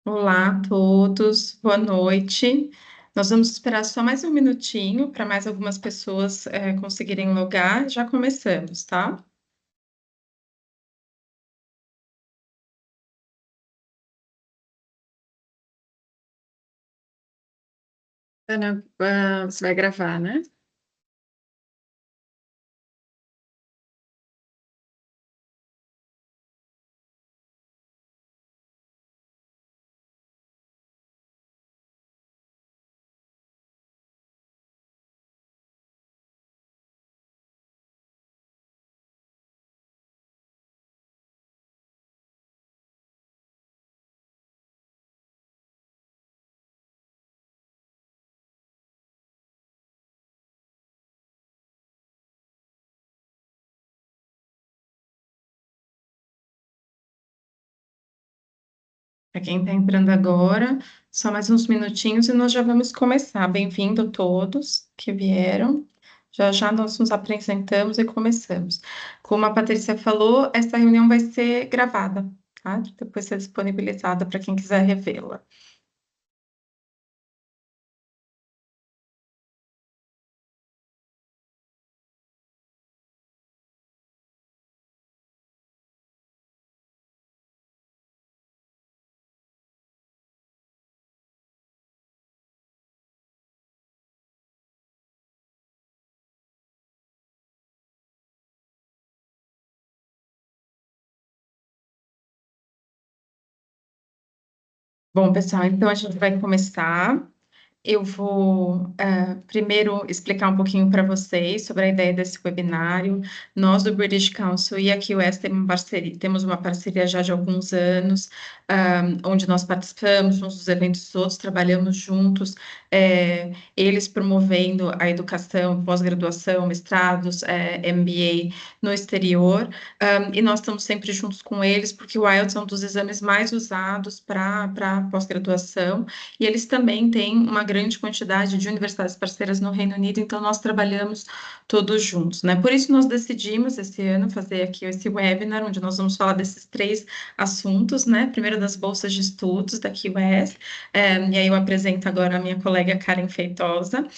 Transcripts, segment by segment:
Olá a todos, boa noite. Nós vamos esperar só mais um minutinho para mais algumas pessoas conseguirem logar. Já começamos, tá? Ana, você vai gravar, né? Para quem está entrando agora, só mais uns minutinhos e nós já vamos começar. Bem-vindo todos que vieram. Já já nós nos apresentamos e começamos. Como a Patrícia falou, essa reunião vai ser gravada, tá? Depois ser disponibilizada para quem quiser revê-la. Bom, pessoal, então a gente vai começar. Eu vou primeiro explicar um pouquinho para vocês sobre a ideia desse webinário. Nós do British Council e a QS temos uma parceria já de alguns anos, onde nós participamos uns dos eventos todos, trabalhamos juntos, eles promovendo a educação, pós-graduação, mestrados, MBA no exterior, e nós estamos sempre juntos com eles, porque o IELTS é um dos exames mais usados para pós-graduação, e eles também têm uma grande quantidade de universidades parceiras no Reino Unido, então nós trabalhamos todos juntos, né? Por isso nós decidimos esse ano fazer aqui esse webinar, onde nós vamos falar desses três assuntos, né? Primeiro das bolsas de estudos da QS, e aí eu apresento agora a minha colega Karen Feitosa,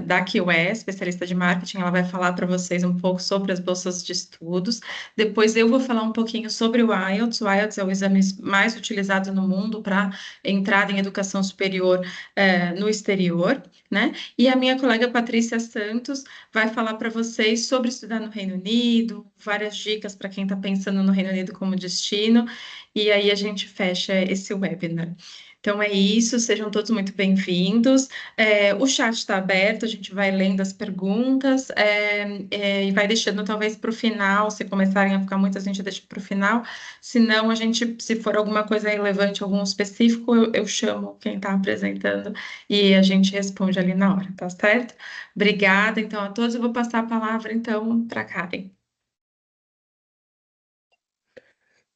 da QS, especialista de marketing, ela vai falar para vocês um pouco sobre as bolsas de estudos. Depois eu vou falar um pouquinho sobre o IELTS. O IELTS é o exame mais utilizado no mundo para entrada em educação superior no exterior, né? E a minha colega Patrícia Santos vai falar para vocês sobre estudar no Reino Unido, várias dicas para quem está pensando no Reino Unido como destino, e aí a gente fecha esse webinar. Então é isso, sejam todos muito bem-vindos. O chat está aberto, a gente vai lendo as perguntas e vai deixando talvez para o final, se começarem a ficar muita gente deixa para o final. Se não, a gente, se for alguma coisa relevante, algum específico, eu chamo quem está apresentando e a gente responde ali na hora, tá certo? Obrigada, então, a todos. Eu vou passar a palavra, então, para a Karen.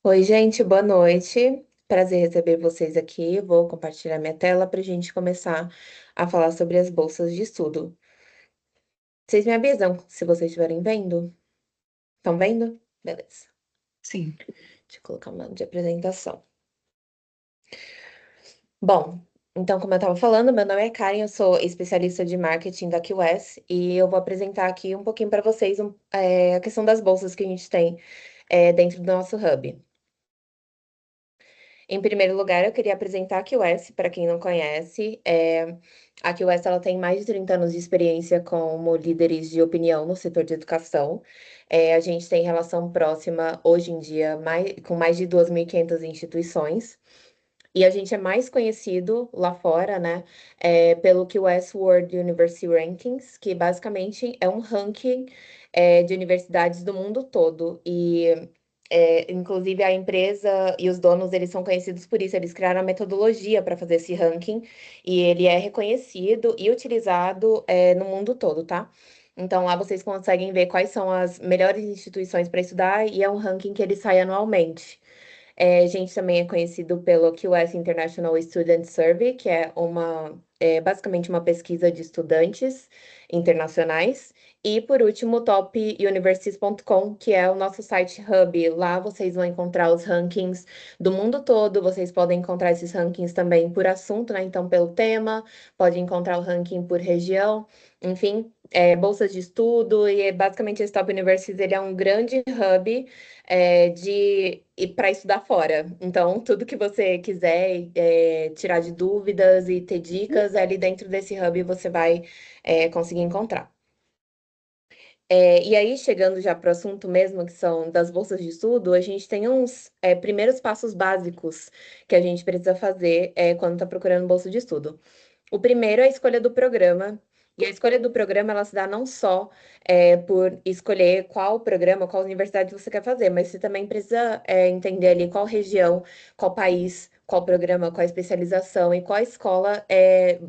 Oi, gente, boa noite. Prazer receber vocês aqui. Vou compartilhar minha tela para a gente começar a falar sobre as bolsas de estudo. Vocês me avisam se vocês estiverem vendo? Estão vendo? Beleza. Sim. Deixa eu colocar uma de apresentação. Bom, então, como eu estava falando, meu nome é Karen, eu sou especialista de marketing da QS e eu vou apresentar aqui um pouquinho para vocês a questão das bolsas que a gente tem dentro do nosso hub. Em primeiro lugar, eu queria apresentar a QS, para quem não conhece. A QS ela tem mais de 30 anos de experiência como líderes de opinião no setor de educação. A gente tem relação próxima, hoje em dia, com mais de 2.500 instituições. E a gente é mais conhecido lá fora, né, pelo QS World University Rankings, que basicamente é um ranking, de universidades do mundo todo. Inclusive, a empresa e os donos, eles são conhecidos por isso. Eles criaram a metodologia para fazer esse ranking e ele é reconhecido e utilizado, no mundo todo, tá? Então, lá vocês conseguem ver quais são as melhores instituições para estudar e é um ranking que ele sai anualmente. A gente também é conhecido pelo QS International Student Survey, que é basicamente uma pesquisa de estudantes internacionais. E, por último, topuniversities.com, que é o nosso site hub. Lá vocês vão encontrar os rankings do mundo todo. Vocês podem encontrar esses rankings também por assunto, né? Então, pelo tema, pode encontrar o ranking por região, enfim, bolsas de estudo. E basicamente esse Top Universities ele é um grande hub de para estudar fora. Então, tudo que você quiser tirar de dúvidas e ter dicas, ali dentro desse hub você vai conseguir encontrar. E aí, chegando já para o assunto mesmo, que são das bolsas de estudo, a gente tem uns primeiros passos básicos que a gente precisa fazer quando está procurando bolsa de estudo. O primeiro é a escolha do programa. E a escolha do programa, ela se dá não só por escolher qual programa, qual universidade você quer fazer, mas você também precisa entender ali qual região, qual país, qual programa, qual especialização e qual escola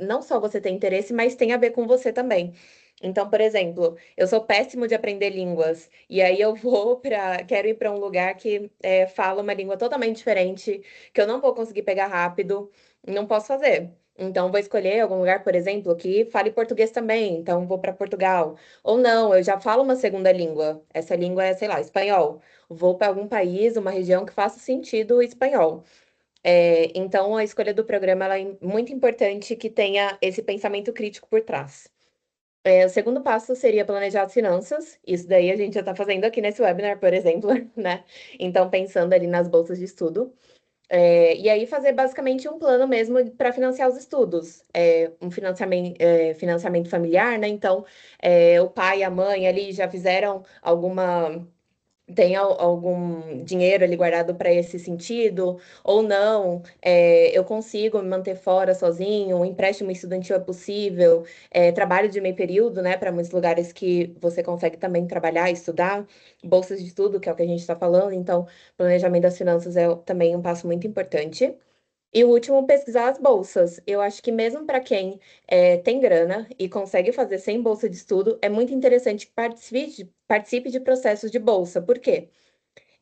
não só você tem interesse, mas tem a ver com você também. Então, por exemplo, eu sou péssimo de aprender línguas, e aí eu quero ir para um lugar que fala uma língua totalmente diferente, que eu não vou conseguir pegar rápido, não posso fazer. Então, vou escolher algum lugar, por exemplo, que fale português também. Então, vou para Portugal. Ou não, eu já falo uma segunda língua. Essa língua é, sei lá, espanhol. Vou para algum país, uma região que faça sentido o espanhol. Então, a escolha do programa ela é muito importante que tenha esse pensamento crítico por trás. O segundo passo seria planejar as finanças. Isso daí a gente já está fazendo aqui nesse webinar, por exemplo, né? Então, pensando ali nas bolsas de estudo. E aí fazer basicamente um plano mesmo para financiar os estudos, um financiamento familiar, né? Então, o pai e a mãe ali já fizeram tem algum dinheiro ali guardado para esse sentido, ou não, eu consigo me manter fora sozinho, um empréstimo estudantil é possível, trabalho de meio período, né, para muitos lugares que você consegue também trabalhar, estudar, bolsas de estudo, que é o que a gente está falando, então, planejamento das finanças é também um passo muito importante. E o último, pesquisar as bolsas. Eu acho que mesmo para quem tem grana e consegue fazer sem bolsa de estudo, é muito interessante que participe de processos de bolsa. Por quê?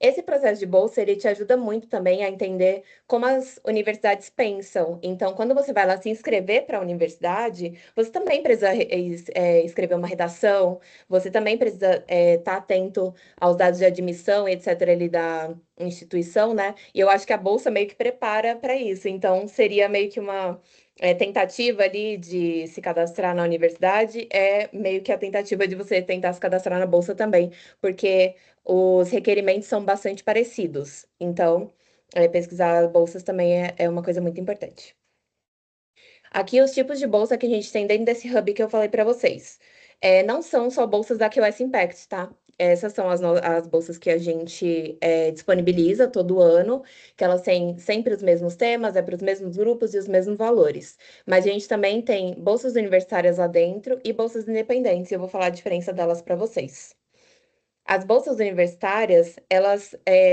Esse processo de bolsa, ele te ajuda muito também a entender como as universidades pensam. Então, quando você vai lá se inscrever para a universidade, você também precisa escrever uma redação, você também precisa estar atento aos dados de admissão, etc., ali da instituição, né? E eu acho que a bolsa meio que prepara para isso. Então, seria meio que uma tentativa ali de se cadastrar na universidade, é meio que a tentativa de você tentar se cadastrar na bolsa também, porque os requerimentos são bastante parecidos. Então, pesquisar bolsas também é uma coisa muito importante. Aqui, os tipos de bolsa que a gente tem dentro desse hub que eu falei para vocês. Não são só bolsas da QS Impact, tá? Essas são as bolsas que a gente disponibiliza todo ano, que elas têm sempre os mesmos temas, para os mesmos grupos e os mesmos valores. Mas a gente também tem bolsas universitárias lá dentro e bolsas independentes, e eu vou falar a diferença delas para vocês. As bolsas universitárias,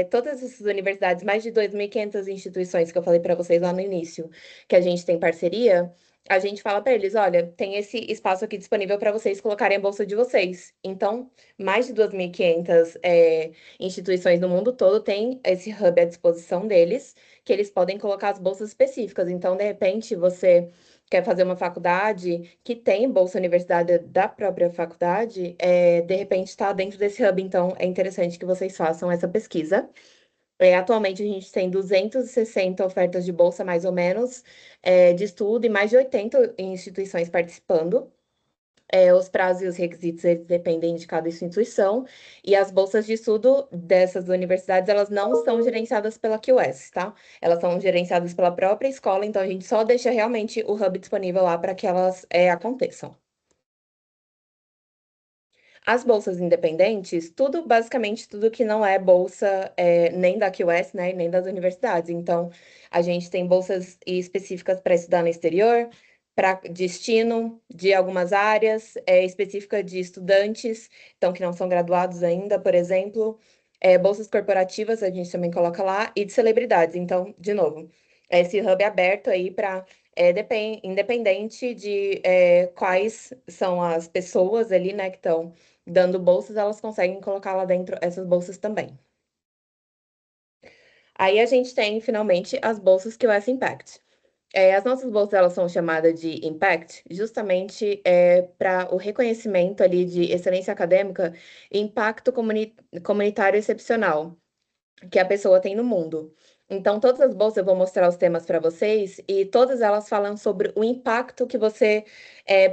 todas essas universidades, mais de 2.500 instituições que eu falei para vocês lá no início, que a gente tem parceria, a gente fala para eles, olha, tem esse espaço aqui disponível para vocês colocarem a bolsa de vocês. Então, mais de 2.500 instituições no mundo todo têm esse hub à disposição deles, que eles podem colocar as bolsas específicas. Então, de repente, você quer fazer uma faculdade que tem bolsa universidade da própria faculdade, de repente está dentro desse hub, então é interessante que vocês façam essa pesquisa. Atualmente a gente tem 260 ofertas de bolsa, mais ou menos, de estudo, e mais de 80 instituições participando. Os prazos e os requisitos eles dependem de cada instituição, e as bolsas de estudo dessas universidades, elas não são gerenciadas pela QS, tá? Elas são gerenciadas pela própria escola, então a gente só deixa realmente o hub disponível lá para que elas aconteçam. As bolsas independentes, basicamente tudo que não é bolsa nem da QS, né, nem das universidades. Então, a gente tem bolsas específicas para estudar no exterior, para destino de algumas áreas, específica de estudantes, então que não são graduados ainda, por exemplo. Bolsas corporativas a gente também coloca lá, e de celebridades. Então, de novo, esse hub é aberto aí para independente de quais são as pessoas ali, né, que estão dando bolsas, elas conseguem colocar lá dentro essas bolsas também. Aí a gente tem, finalmente, as bolsas QS Impact. As nossas bolsas elas são chamadas de Impact, justamente para o reconhecimento ali de excelência acadêmica e impacto comunitário excepcional que a pessoa tem no mundo. Então, todas as bolsas eu vou mostrar os temas para vocês e todas elas falam sobre o impacto que você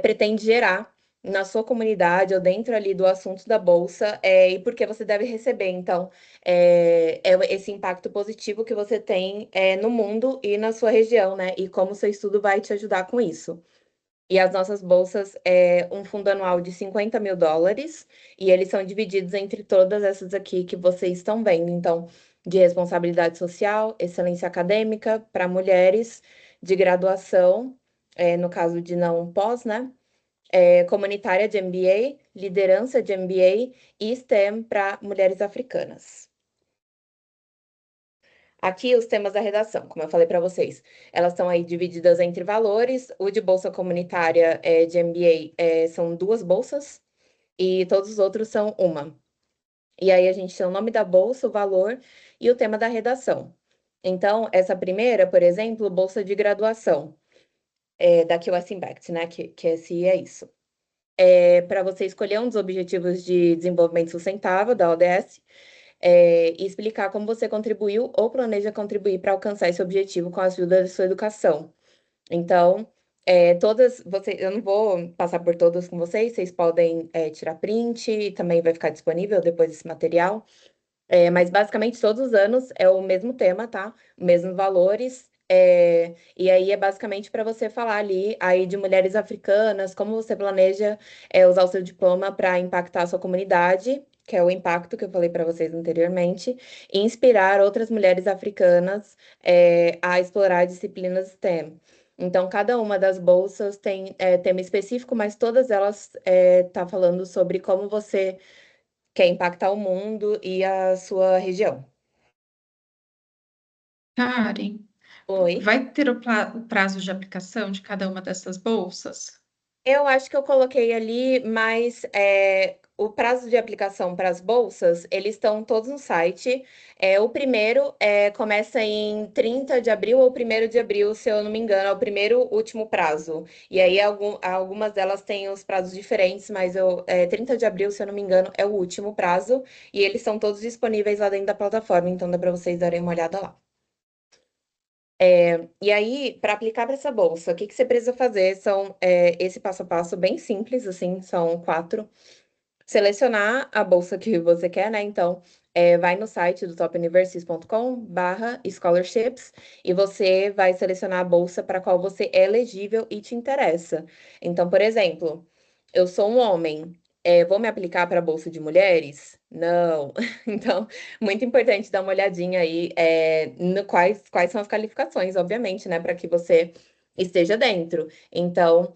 pretende gerar na sua comunidade ou dentro ali do assunto da bolsa e por que você deve receber. Então, esse impacto positivo que você tem no mundo e na sua região, né? E como o seu estudo vai te ajudar com isso. E as nossas bolsas um fundo anual de US$ 50.000 e eles são divididos entre todas essas aqui que vocês estão vendo. Então, de responsabilidade social, excelência acadêmica para mulheres, de graduação, no caso de não pós, né? Comunitária de MBA, liderança de MBA e STEM para mulheres africanas. Aqui os temas da redação, como eu falei para vocês, elas estão aí divididas entre valores. O de bolsa comunitária de MBA são 2 bolsas e todos os outros são uma. E aí a gente tem o nome da bolsa, o valor e o tema da redação. Então, essa primeira, por exemplo, bolsa de graduação da QS Impact, né? Que esse é isso. Para você escolher um dos objetivos de desenvolvimento sustentável da ODS e explicar como você contribuiu ou planeja contribuir para alcançar esse objetivo com a ajuda da sua educação. Então, eu não vou passar por todas com vocês podem tirar print, e também vai ficar disponível depois desse material. Mas basicamente todos os anos é o mesmo tema, tá? Mesmos valores. E aí é basicamente para você falar ali aí de mulheres africanas, como você planeja usar o seu diploma para impactar a sua comunidade, que é o impacto que eu falei para vocês anteriormente, e inspirar outras mulheres africanas a explorar disciplinas STEM. Então, cada uma das bolsas tem tema específico, mas todas elas tá falando sobre como você quer impactar o mundo e a sua região. Karen, Oi. vai ter o prazo de aplicação de cada uma dessas bolsas? Eu acho que eu coloquei ali, mas o prazo de aplicação para as bolsas, eles estão todos no site. O primeiro começa em 30 de abril ou 1º de abril, se eu não me engano, é o primeiro último prazo. E aí algumas delas têm os prazos diferentes, mas 30 de abril, se eu não me engano, é o último prazo. E eles são todos disponíveis lá dentro da plataforma, então dá para vocês darem uma olhada lá. E aí, para aplicar para essa bolsa, o que você precisa fazer são esse passo a passo bem simples, assim, são 4. Selecionar a bolsa que você quer, né? Então, vai no site do topuniversities.com/scholarships e você vai selecionar a bolsa para qual você é elegível e te interessa. Então, por exemplo, eu sou um homem, vou me aplicar para a bolsa de mulheres? Não. Então, muito importante dar uma olhadinha aí no quais são as qualificações, obviamente, né? Para que você esteja dentro. Então,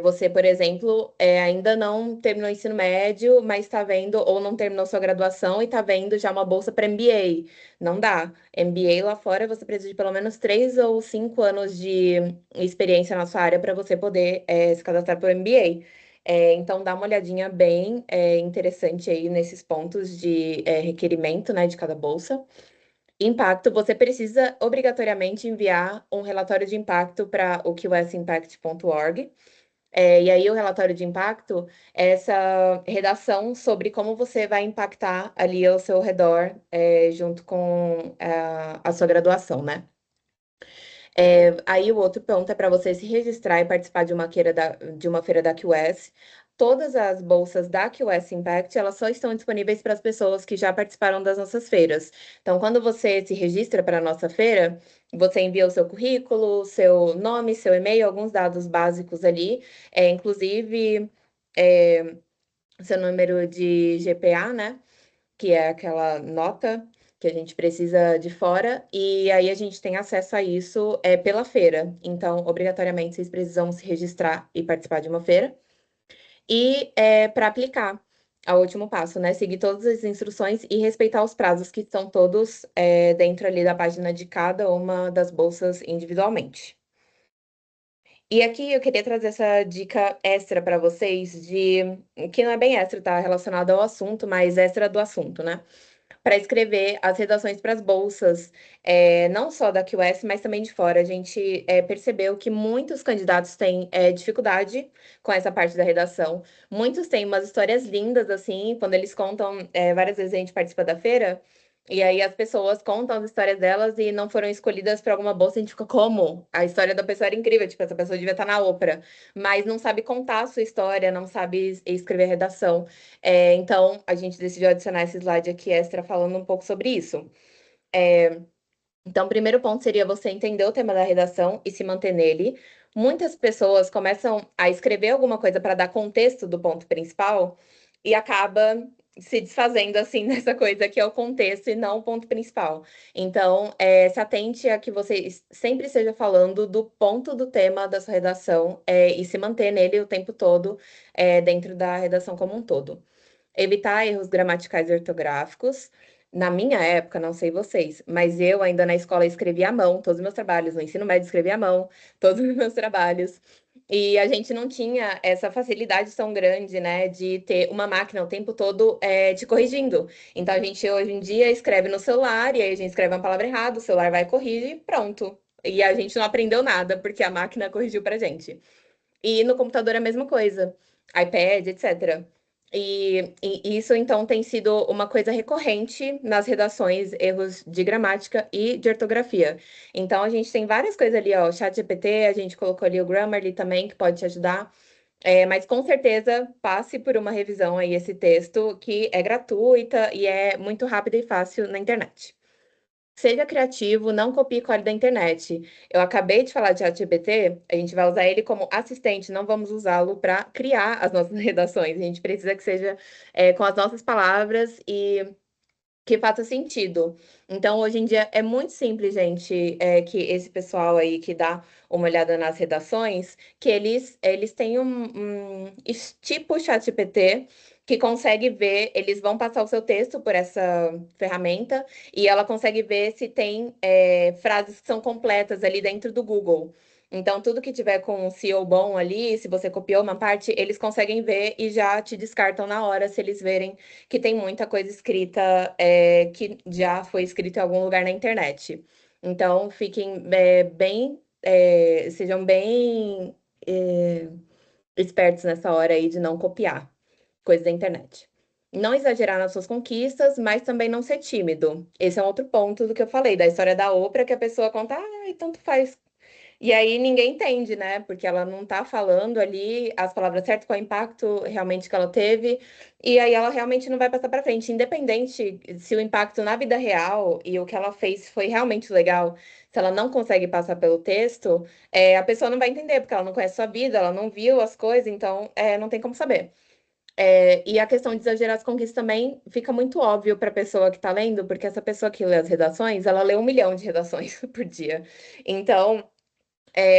você, por exemplo, ainda não terminou o ensino médio, mas está vendo, ou não terminou sua graduação e está vendo já uma bolsa para MBA. Não dá. MBA lá fora você precisa de pelo menos 3 ou 5 anos de experiência na sua área para você poder se cadastrar para o MBA. Então, dá uma olhadinha bem interessante aí nesses pontos de requerimento, né, de cada bolsa. Impacto, você precisa obrigatoriamente enviar um relatório de impacto para o qsimpact.org. E aí, o relatório de impacto é essa redação sobre como você vai impactar ali ao seu redor, junto com a sua graduação, né? Aí, o outro ponto é para você se registrar e participar de uma feira da QS. Todas as bolsas da QS Impact, elas só estão disponíveis para as pessoas que já participaram das nossas feiras. Então, quando você se registra para a nossa feira, você envia o seu currículo, seu nome, seu e-mail, alguns dados básicos ali, inclusive seu número de GPA, né? Que é aquela nota que a gente precisa de fora, e aí a gente tem acesso a isso pela feira. Então, obrigatoriamente, vocês precisam se registrar e participar de uma feira. E para aplicar, ao último passo, né? Seguir todas as instruções e respeitar os prazos que estão todos dentro ali da página de cada uma das bolsas individualmente. E aqui eu queria trazer essa dica extra para vocês que não é bem extra, tá? Relacionada ao assunto, mas extra do assunto, né? para escrever as redações para as bolsas, não só da QS, mas também de fora. A gente percebeu que muitos candidatos têm dificuldade com essa parte da redação. Muitos têm umas histórias lindas, assim, quando eles contam, várias vezes a gente participa da feira, e aí as pessoas contam as histórias delas e não foram escolhidas para alguma bolsa, a gente fica, como? A história da pessoa era incrível, tipo, essa pessoa devia estar na ópera, mas não sabe contar a sua história, não sabe escrever redação. Então, a gente decidiu adicionar esse slide aqui extra falando um pouco sobre isso. Então, o primeiro ponto seria você entender o tema da redação e se manter nele. Muitas pessoas começam a escrever alguma coisa para dar contexto do ponto principal e acaba se desfazendo assim nessa coisa que é o contexto e não o ponto principal. Então, se atente a que você sempre esteja falando do ponto do tema da sua redação e se manter nele o tempo todo dentro da redação como um todo. Evitar erros gramaticais e ortográficos. Na minha época, não sei vocês, mas eu ainda na escola escrevia à mão todos os meus trabalhos, no ensino médio escrevia à mão todos os meus trabalhos. E a gente não tinha essa facilidade tão grande, né, de ter uma máquina o tempo todo te corrigindo. Então a gente hoje em dia escreve no celular e aí a gente escreve uma palavra errada, o celular vai e corrige, pronto. E a gente não aprendeu nada porque a máquina corrigiu pra gente. E no computador é a mesma coisa, iPad, etc. E isso, então, tem sido uma coisa recorrente nas redações, erros de gramática e de ortografia. Então, a gente tem várias coisas ali, ó, o ChatGPT, a gente colocou ali o Grammarly também, que pode te ajudar. Mas com certeza passe por uma revisão aí esse texto, que é gratuita e é muito rápida e fácil na internet. Seja criativo, não copie código da internet. Eu acabei de falar de ChatGPT, a gente vai usar ele como assistente, não vamos usá-lo para criar as nossas redações. A gente precisa que seja com as nossas palavras e que faça sentido. Então, hoje em dia, é muito simples, gente, que esse pessoal aí que dá uma olhada nas redações, que eles têm tipo ChatGPT, que consegue ver, eles vão passar o seu texto por essa ferramenta, e ela consegue ver se tem frases que são completas ali dentro do Google. Então, tudo que tiver com um SEO bom ali, se você copiou uma parte, eles conseguem ver e já te descartam na hora se eles verem que tem muita coisa escrita que já foi escrita em algum lugar na internet. Então, fiquem sejam bem espertos nessa hora aí de não copiar coisas da internet. Não exagerar nas suas conquistas, mas também não ser tímido. Esse é um outro ponto do que eu falei, da história da Oprah, que a pessoa conta, tanto faz. E aí ninguém entende, né? Porque ela não tá falando ali as palavras certas, qual é o impacto realmente que ela teve, e aí ela realmente não vai passar para frente, independente se o impacto na vida real e o que ela fez foi realmente legal. Se ela não consegue passar pelo texto, a pessoa não vai entender, porque ela não conhece sua vida, ela não viu as coisas, então não tem como saber. E a questão de exagerar as conquistas também fica muito óbvio para a pessoa que está lendo, porque essa pessoa que lê as redações, ela lê 1 milhão de redações por dia. Então,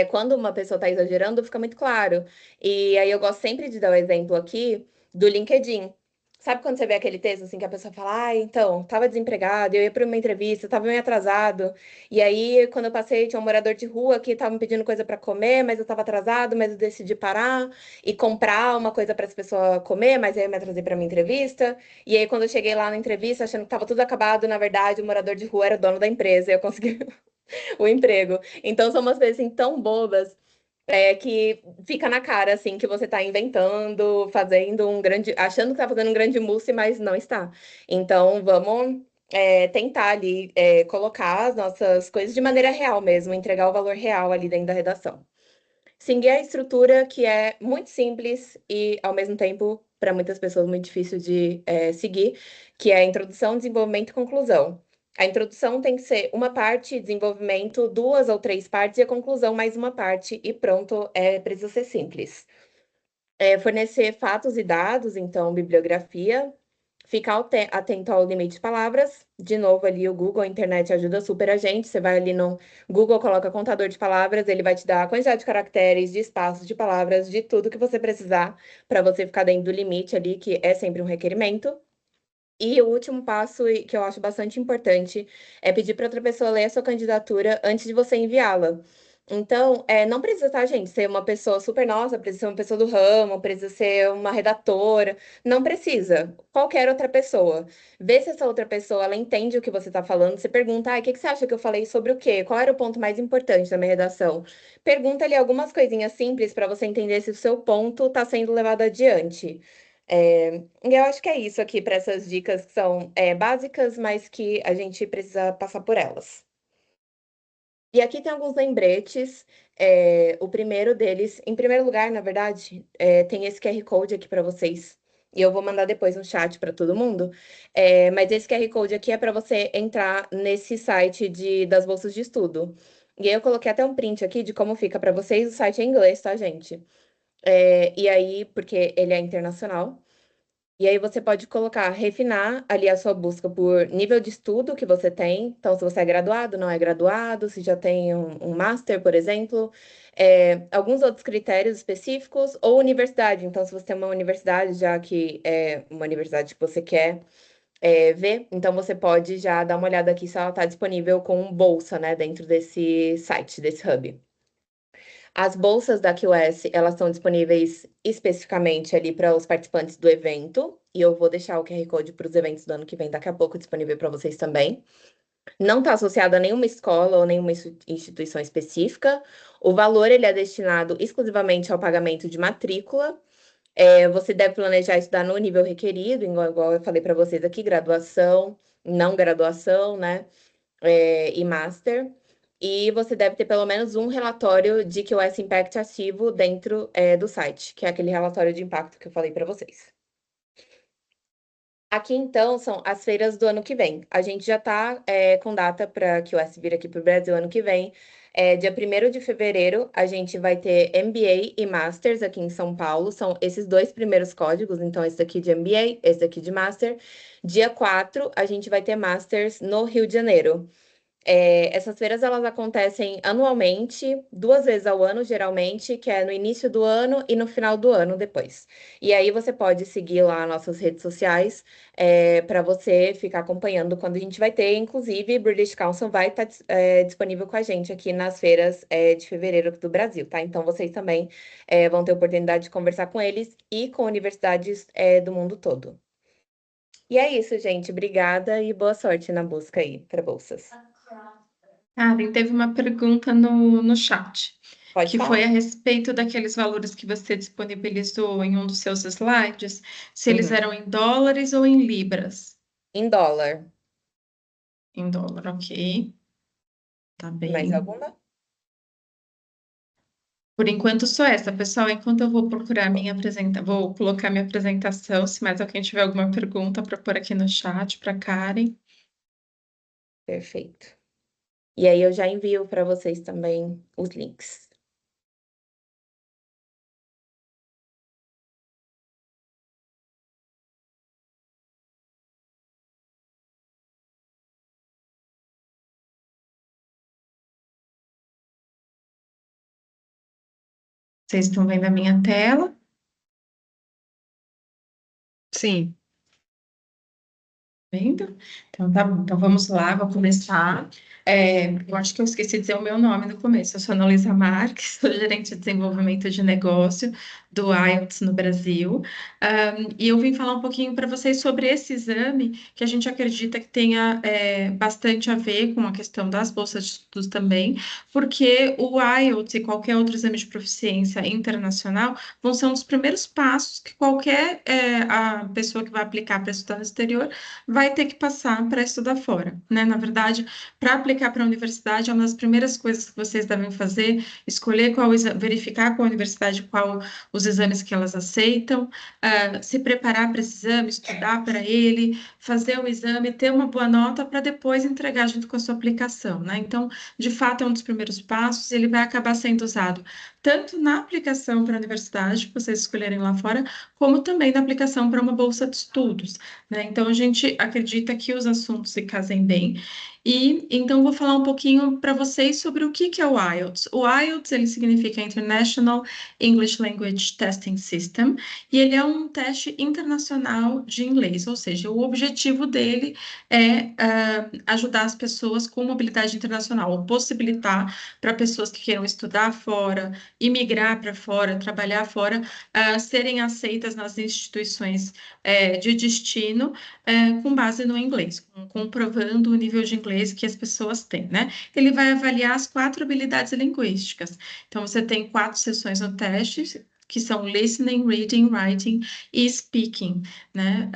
quando uma pessoa está exagerando, fica muito claro. E aí eu gosto sempre de dar o exemplo aqui do LinkedIn. Sabe quando você vê aquele texto assim que a pessoa fala, então, tava desempregado, eu ia para uma entrevista, tava meio atrasado, e aí quando eu passei tinha um morador de rua que tava me pedindo coisa para comer, mas eu tava atrasado, mas eu decidi parar e comprar uma coisa para essa pessoa comer, mas aí eu me atrasei para minha entrevista. E aí quando eu cheguei lá na entrevista, achando que tava tudo acabado, na verdade, o morador de rua era o dono da empresa, e eu consegui o emprego. Então são umas coisas assim tão bobas que fica na cara assim que você está inventando, fazendo um grande, achando que está fazendo um grande mousse, mas não está. Então vamos tentar ali colocar as nossas coisas de maneira real mesmo, entregar o valor real ali dentro da redação. Seguir a estrutura que é muito simples e, ao mesmo tempo, para muitas pessoas, muito difícil de seguir, que é a introdução, desenvolvimento e conclusão. A introdução tem que ser uma parte, desenvolvimento, 2 ou 3 partes, e a conclusão mais uma parte, e pronto, precisa ser simples. Fornecer fatos e dados, então, bibliografia, ficar atento ao limite de palavras. De novo, ali o Google, a internet ajuda super a gente. Você vai ali no Google, coloca contador de palavras, ele vai te dar a quantidade de caracteres, de espaços, de palavras, de tudo que você precisar para você ficar dentro do limite ali, que é sempre um requerimento. E o último passo, que eu acho bastante importante, é pedir para outra pessoa ler a sua candidatura antes de você enviá-la. Então, não precisa, tá, gente, ser uma pessoa super nossa, precisa ser uma pessoa do ramo, precisa ser uma redatora, não precisa. Qualquer outra pessoa. Vê se essa outra pessoa, ela entende o que você tá falando, você pergunta, o que que você acha que eu falei sobre o quê? Qual era o ponto mais importante da minha redação? Pergunta ali algumas coisinhas simples para você entender se o seu ponto tá sendo levado adiante. E eu acho que é isso aqui para essas dicas que são básicas, mas que a gente precisa passar por elas. E aqui tem alguns lembretes. O primeiro deles, em primeiro lugar, na verdade, tem esse QR Code aqui para vocês. E eu vou mandar depois no chat para todo mundo. Mas esse QR Code aqui é para você entrar nesse site das bolsas de estudo. E aí eu coloquei até um print aqui de como fica para vocês. O site é em inglês, tá, gente? E aí, porque ele é internacional. E aí você pode colocar, refinar ali a sua busca por nível de estudo que você tem. Então, se você é graduado, não é graduado, se já tem um master, por exemplo, alguns outros critérios específicos, ou universidade. Então, se você tem uma universidade, já que é uma universidade que você quer ver, então você pode já dar uma olhada aqui se ela está disponível com bolsa, né, dentro desse site, desse hub. As bolsas da QS, elas estão disponíveis especificamente ali para os participantes do evento, e eu vou deixar o QR Code para os eventos do ano que vem daqui a pouco disponível para vocês também. Não está associado a nenhuma escola ou nenhuma instituição específica. O valor ele é destinado exclusivamente ao pagamento de matrícula. Você deve planejar estudar no nível requerido, igual eu falei para vocês aqui, graduação, não graduação, né? E master. E você deve ter pelo menos um relatório de QS Impact ativo dentro do site, que é aquele relatório de impacto que eu falei para vocês. Aqui, então, são as feiras do ano que vem. A gente já está com data para QS vir aqui para o Brasil ano que vem. Dia 1º de fevereiro, a gente vai ter MBA e Masters aqui em São Paulo. São esses dois primeiros códigos. Então, esse daqui de MBA, esse daqui de Master. Dia 4, a gente vai ter Masters no Rio de Janeiro. Essas feiras elas acontecem anualmente, 2 vezes ao ano, geralmente, que é no início do ano e no final do ano depois. E aí você pode seguir lá nossas redes sociais para você ficar acompanhando quando a gente vai ter. Inclusive, British Council vai estar disponível com a gente aqui nas feiras de fevereiro do Brasil, tá? Então vocês também vão ter oportunidade de conversar com eles e com universidades do mundo todo. E é isso, gente. Obrigada e boa sorte na busca aí para bolsas. Karen, teve uma pergunta no chat, Pode que falar. foi a respeito daqueles valores que você disponibilizou em um dos seus slides, se eles eram em dólares ou em libras. Em dólar. Em dólar, ok. Tá Mais bem. alguma? Por enquanto, só essa, pessoal. Enquanto eu vou procurar vou colocar minha apresentação. Se mais alguém tiver alguma pergunta para pôr aqui no chat para Karen. Perfeito. E aí eu já envio para vocês também os links. Vocês estão vendo a minha tela? Sim. Vendo? Então tá bom. Então vamos lá, vou começar. Eu acho que eu esqueci de dizer o meu nome no começo. Eu sou Ana Luísa Marques, sou gerente de desenvolvimento de negócio do IELTS no Brasil. E eu vim falar um pouquinho para vocês sobre esse exame, que a gente acredita que tenha bastante a ver com a questão das bolsas de estudos também, porque o IELTS e qualquer outro exame de proficiência internacional vão ser um dos primeiros passos que qualquer a pessoa que vai aplicar para estudar no exterior vai ter que passar para estudar fora, né? Na verdade, para aplicar para a universidade, é uma das primeiras coisas que vocês devem fazer, escolher verificar com a universidade qual os exames que elas aceitam, se preparar para esse exame, estudar para ele, fazer o exame, ter uma boa nota para depois entregar junto com a sua aplicação, né? Então, de fato, é um dos primeiros passos e ele vai acabar sendo usado tanto na aplicação para a universidade, que vocês escolherem lá fora, como também na aplicação para uma bolsa de estudos, né? Então, a gente acredita que os assuntos se casem bem. E então vou falar um pouquinho para vocês sobre o que é o IELTS. O IELTS ele significa International English Language Testing System e ele é um teste internacional de inglês, ou seja, o objetivo dele é ajudar as pessoas com mobilidade internacional, ou possibilitar para pessoas que queiram estudar fora, imigrar para fora, trabalhar fora, serem aceitas nas instituições de destino com base no inglês, comprovando o nível de inglês que as pessoas têm, né? Ele vai avaliar as 4 habilidades linguísticas. Então, você tem 4 sessões no teste, que são listening, reading, writing e speaking, né?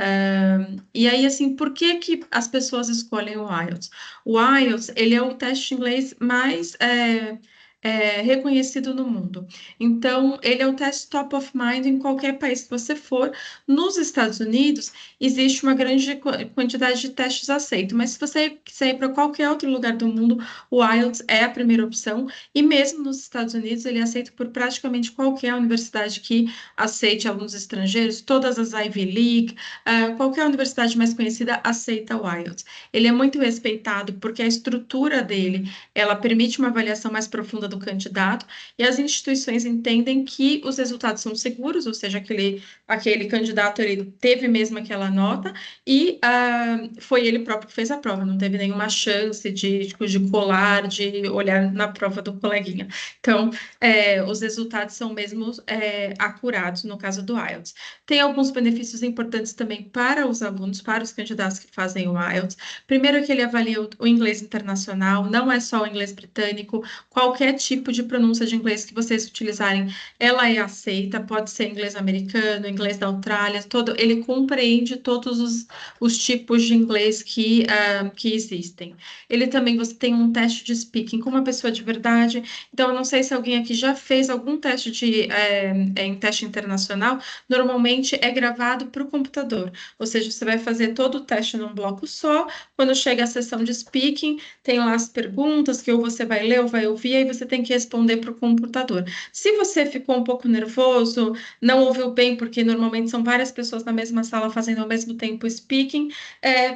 E aí, assim, por que que as pessoas escolhem o IELTS? O IELTS, ele é o teste de inglês mais reconhecido no mundo. Então, ele é o teste top of mind em qualquer país que você for. Nos Estados Unidos, existe uma grande quantidade de testes aceitos, mas se você quiser ir para qualquer outro lugar do mundo, o IELTS é a primeira opção, e mesmo nos Estados Unidos, ele é aceito por praticamente qualquer universidade que aceite alunos estrangeiros, todas as Ivy League, qualquer universidade mais conhecida aceita o IELTS. Ele é muito respeitado porque a estrutura dele, ela permite uma avaliação mais profunda do candidato, e as instituições entendem que os resultados são seguros, ou seja, aquele candidato ele teve mesmo aquela nota e foi ele próprio que fez a prova, não teve nenhuma chance de colar, de olhar na prova do coleguinha. Então, os resultados são mesmo acurados no caso do IELTS. Tem alguns benefícios importantes também para os alunos, para os candidatos que fazem o IELTS. Primeiro que ele avalia o inglês internacional, não é só o inglês britânico, qualquer tipo de pronúncia de inglês que vocês utilizarem, ela é aceita, pode ser inglês americano, inglês da Austrália, ele compreende todos os tipos de inglês que existem. Ele também, você tem um teste de speaking com uma pessoa de verdade, então eu não sei se alguém aqui já fez algum teste em teste internacional, normalmente é gravado para o computador, ou seja, você vai fazer todo o teste num bloco só, quando chega a sessão de speaking, tem lá as perguntas que ou você vai ler ou vai ouvir, aí você tem que responder para o computador. Se você ficou um pouco nervoso, não ouviu bem, porque normalmente são várias pessoas na mesma sala fazendo ao mesmo tempo speaking,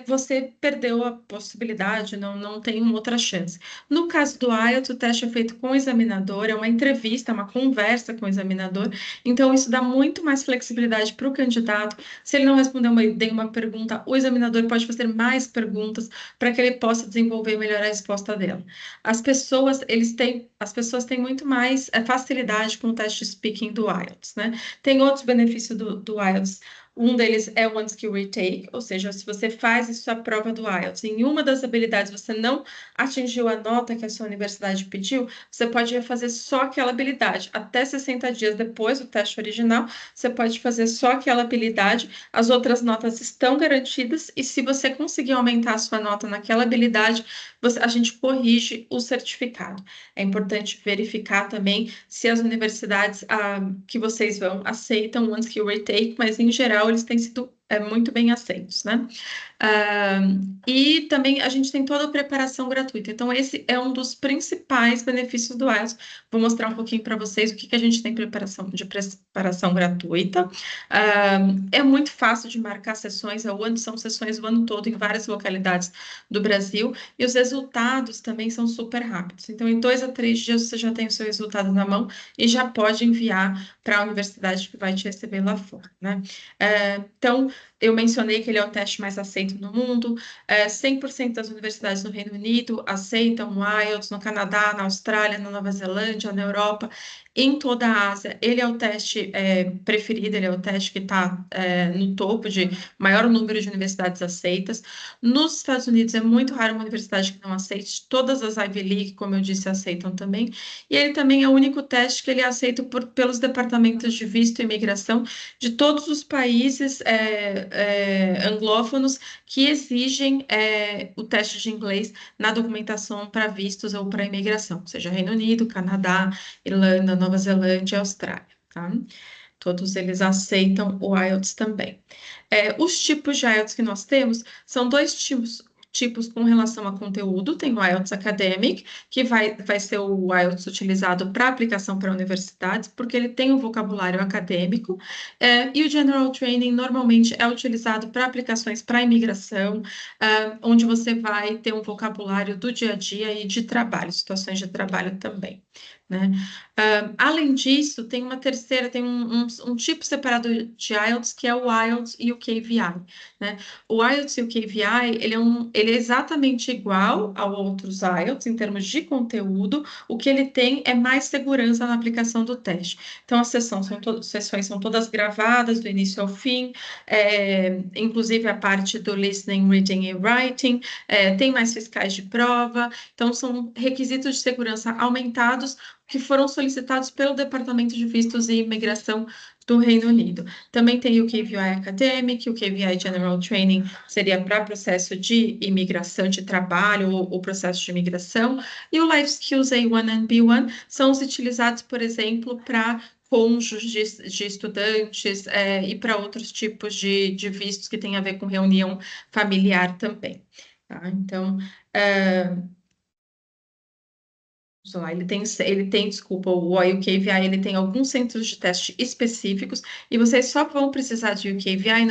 você perdeu a possibilidade, não tem uma outra chance. No caso do IELTS, o teste é feito com o examinador, é uma entrevista, uma conversa com o examinador, então isso dá muito mais flexibilidade para o candidato. Se ele não respondeu bem uma pergunta, o examinador pode fazer mais perguntas para que ele possa desenvolver melhor a resposta dela. As pessoas têm muito mais facilidade com o teste speaking do IELTS, né? Tem outros benefícios do IELTS. Um deles é o One Skill Retake, ou seja, se você faz a sua prova do IELTS, em uma das habilidades você não atingiu a nota que a sua universidade pediu, você pode refazer só aquela habilidade. Até 60 dias depois do teste original, você pode fazer só aquela habilidade, as outras notas estão garantidas, e se você conseguir aumentar a sua nota naquela habilidade, a gente corrige o certificado. É importante verificar também se as universidades que vocês vão aceitam o One Skill Retake, mas em geral eles têm sido muito bem aceitos, né? E também a gente tem toda a preparação gratuita. Então, esse é um dos principais benefícios do IELTS. Vou mostrar um pouquinho para vocês o que a gente tem de preparação gratuita. É muito fácil de marcar sessões, são sessões o ano todo em várias localidades do Brasil, e os resultados também são super rápidos. Então, em 2 a 3 dias você já tem o seu resultado na mão e já pode enviar para a universidade que vai te receber lá fora, né? Então, eu mencionei que ele é o teste mais aceito no mundo, 100% das universidades no Reino Unido aceitam o IELTS, no Canadá, na Austrália, na Nova Zelândia, na Europa, em toda a Ásia. Ele é o teste preferido, ele é o teste que está no topo de maior número de universidades aceitas. Nos Estados Unidos é muito raro uma universidade que não aceite, todas as Ivy League, como eu disse, aceitam também, e ele também é o único teste que ele é aceito pelos departamentos de visto e imigração de todos os países anglófonos que exigem o teste de inglês na documentação para vistos ou para imigração, seja Reino Unido, Canadá, Irlanda, Nova Zelândia e Austrália, tá? Todos eles aceitam o IELTS também. Os tipos de IELTS que nós temos são 2 tipos. tipos com relação a conteúdo, tem o IELTS Academic, que vai ser o IELTS utilizado para aplicação para universidades, porque ele tem um vocabulário acadêmico, e o General Training normalmente é utilizado para aplicações para imigração, onde você vai ter um vocabulário do dia a dia e de trabalho, situações de trabalho também, né? Além disso, tem uma terceira, tem um tipo separado de IELTS, que é o IELTS e o KVI, né? O IELTS e o KVI, ele é exatamente igual a outros IELTS em termos de conteúdo, o que ele tem é mais segurança na aplicação do teste. Então, as sessões são todas gravadas, do início ao fim, inclusive a parte do listening, reading e writing, tem mais fiscais de prova, então são requisitos de segurança aumentados que foram solicitados pelo Departamento de Vistos e Imigração do Reino Unido. Também tem o KVI Academic, o KVI General Training seria para processo de imigração, de trabalho ou processo de imigração, e o Life Skills A1 e B1 são os utilizados, por exemplo, para cônjuges de estudantes e para outros tipos de vistos que têm a ver com reunião familiar também. Tá? Então, vamos lá, desculpa, o UKVI, ele tem alguns centros de teste específicos e vocês só vão precisar de UKVI,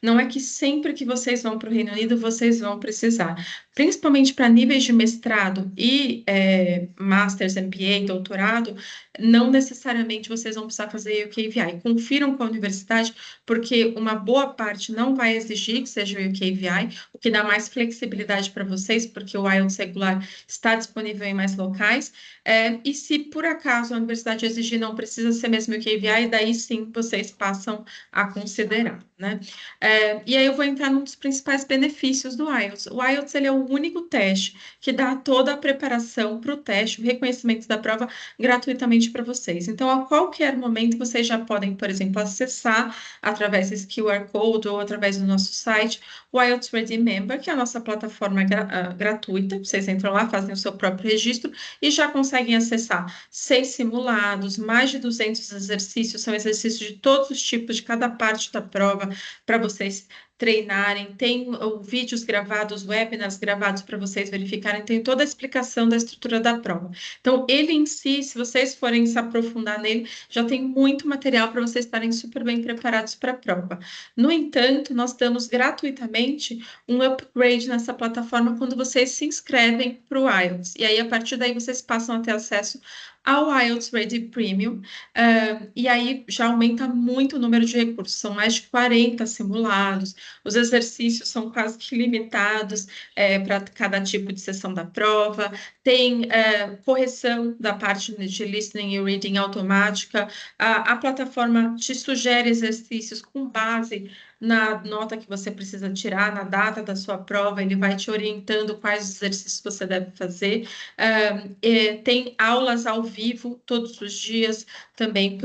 não é que sempre que vocês vão para o Reino Unido, vocês vão precisar. Principalmente para níveis de mestrado e Masters, MBA, doutorado, não necessariamente vocês vão precisar fazer UKVI. Confiram com a universidade, porque uma boa parte não vai exigir que seja o UKVI, o que dá mais flexibilidade para vocês, porque o IELTS regular está disponível em mais locais, e se por acaso a universidade exigir não precisa ser mesmo o KVI, daí sim vocês passam a considerar, né? E aí eu vou entrar num dos principais benefícios do IELTS. O IELTS, ele é o único teste que dá toda a preparação para o teste, o reconhecimento da prova gratuitamente para vocês. Então, a qualquer momento, vocês já podem, por exemplo, acessar através desse QR Code ou através do nosso site o IELTS Ready Member, que é a nossa plataforma gratuita. Vocês entram lá, fazem o seu próprio registro e já conseguem acessar 6 simulados, mais de 200 exercícios, são exercícios de todos os tipos, de cada parte da prova, para vocês treinarem, tem vídeos gravados, webinars gravados para vocês verificarem, tem toda a explicação da estrutura da prova. Então, ele em si, se vocês forem se aprofundar nele, já tem muito material para vocês estarem super bem preparados para a prova. No entanto, nós damos gratuitamente um upgrade nessa plataforma quando vocês se inscrevem para o IELTS. E aí, a partir daí, vocês passam a ter acesso ao IELTS Ready Premium, e aí já aumenta muito o número de recursos, são mais de 40 simulados, os exercícios são quase que limitados para cada tipo de sessão da prova, tem correção da parte de listening e reading automática, a plataforma te sugere exercícios com base na nota que você precisa tirar, na data da sua prova, ele vai te orientando quais exercícios você deve fazer. Tem aulas ao vivo todos os dias também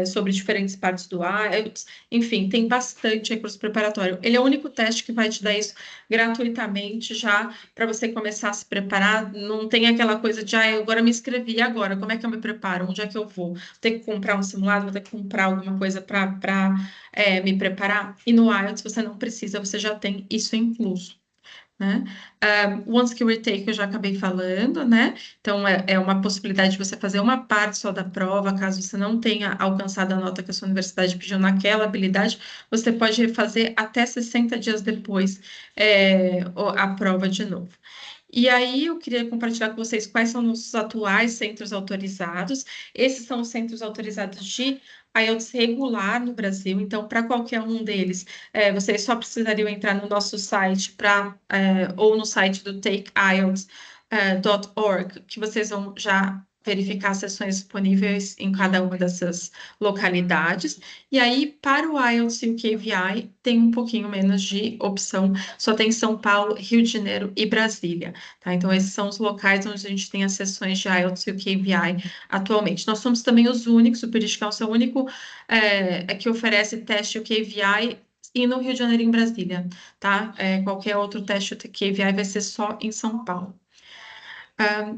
sobre diferentes partes do IELTS. Enfim, tem bastante recurso preparatório. Ele é o único teste que vai te dar isso gratuitamente já para você começar a se preparar. Não tem aquela coisa de, eu agora me inscrevi, agora como é que eu me preparo? Onde é que eu vou? Vou ter que comprar um simulado, vou ter que comprar alguma coisa para me preparar? E no IELTS você não precisa, você já tem isso incluso, né? One Skill Retake eu já acabei falando, né? Então, é uma possibilidade de você fazer uma parte só da prova, caso você não tenha alcançado a nota que a sua universidade pediu naquela habilidade, você pode refazer até 60 dias depois a prova de novo. E aí, eu queria compartilhar com vocês quais são nossos atuais centros autorizados. Esses são os centros autorizados de IELTS regular no Brasil. Então, para qualquer um deles, vocês só precisariam entrar no nosso site ou no site do takeielts.org, que vocês vão já verificar as sessões disponíveis em cada uma dessas localidades. E aí, para o IELTS e o KVI, tem um pouquinho menos de opção, só tem São Paulo, Rio de Janeiro e Brasília, tá? Então, esses são os locais onde a gente tem as sessões de IELTS e o KVI atualmente. Nós somos também os únicos, o British Council é o único que oferece teste o KVI e no Rio de Janeiro e em Brasília, tá? Qualquer outro teste o KVI vai ser só em São Paulo.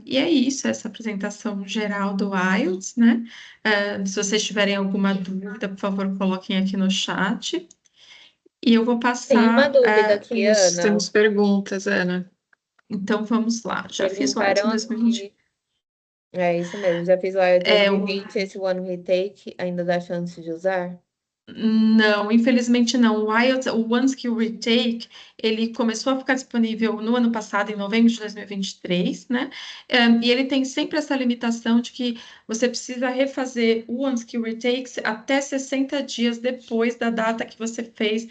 E é isso, essa apresentação geral do IELTS, né? Se vocês tiverem alguma dúvida, por favor, coloquem aqui no chat. E eu vou Tem uma passar. dúvida aqui, Ana. Temos perguntas, Ana. Então vamos lá. Já fiz o IELTS em Perguntaram 2020. aqui. É isso mesmo. Já fiz o IELTS É, 2020, esse One Retake ainda dá chance de usar? Não, infelizmente não. O IELTS, o One Skill Retake, ele começou a ficar disponível no ano passado, em novembro de 2023, né? E ele tem sempre essa limitação de que você precisa refazer o One Skill Retake até 60 dias depois da data que você fez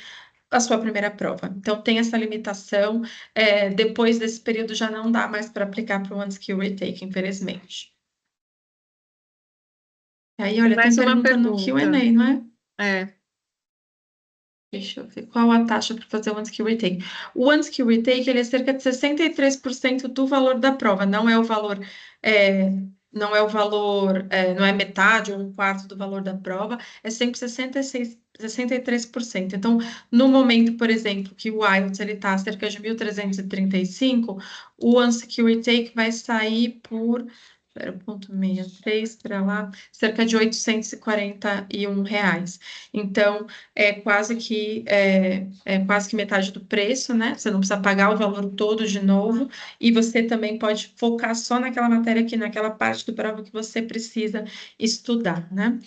a sua primeira prova. Então, tem essa limitação. Depois desse período, já não dá mais para aplicar para o One Skill Retake, infelizmente. E aí, olha, tem Mais uma pergunta no Q&A, pergunta. não é? É. Deixa eu ver qual a taxa para fazer o One Skill Retake. O One Skill Retake ele é cerca de 63% do valor da prova, não é o valor, não é metade ou um quarto do valor da prova, é sempre 63%. Então, no momento, por exemplo, que o IELTS está cerca de 1.335, o One Skill Retake vai sair por 0,63 para lá, cerca de R$ 841. Então, é quase que metade do preço, né? Você não precisa pagar o valor todo de novo, e você também pode focar só naquela matéria aqui, naquela parte do prova que você precisa estudar, né?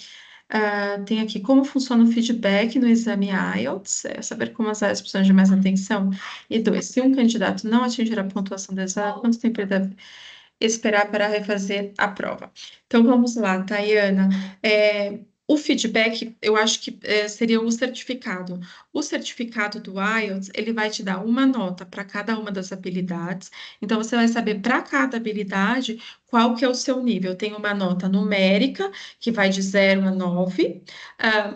Tem aqui como funciona o feedback no exame IELTS, saber como as áreas precisam de mais atenção. E 2, se um candidato não atingir a pontuação do exame, quanto tempo ele deve esperar para refazer a prova? Então, vamos lá, Tayana. O feedback, eu acho que seria o certificado. O certificado do IELTS, ele vai te dar uma nota para cada uma das habilidades. Então, você vai saber para cada habilidade qual que é o seu nível. Tem uma nota numérica, que vai de 0 a 9,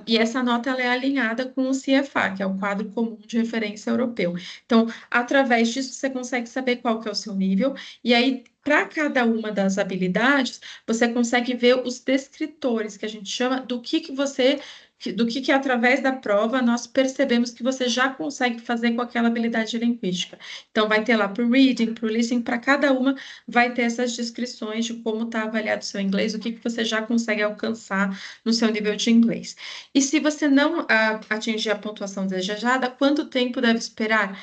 e essa nota ela é alinhada com o CFA, que é o Quadro Comum de Referência Europeu. Então, através disso, você consegue saber qual que é o seu nível, e aí, para cada uma das habilidades, você consegue ver os descritores, que a gente chama, do que através da prova nós percebemos que você já consegue fazer com aquela habilidade linguística. Então, vai ter lá para o reading, para o listening, para cada uma vai ter essas descrições de como está avaliado o seu inglês, o que você já consegue alcançar no seu nível de inglês. E se você não atingir a pontuação desejada, quanto tempo deve esperar?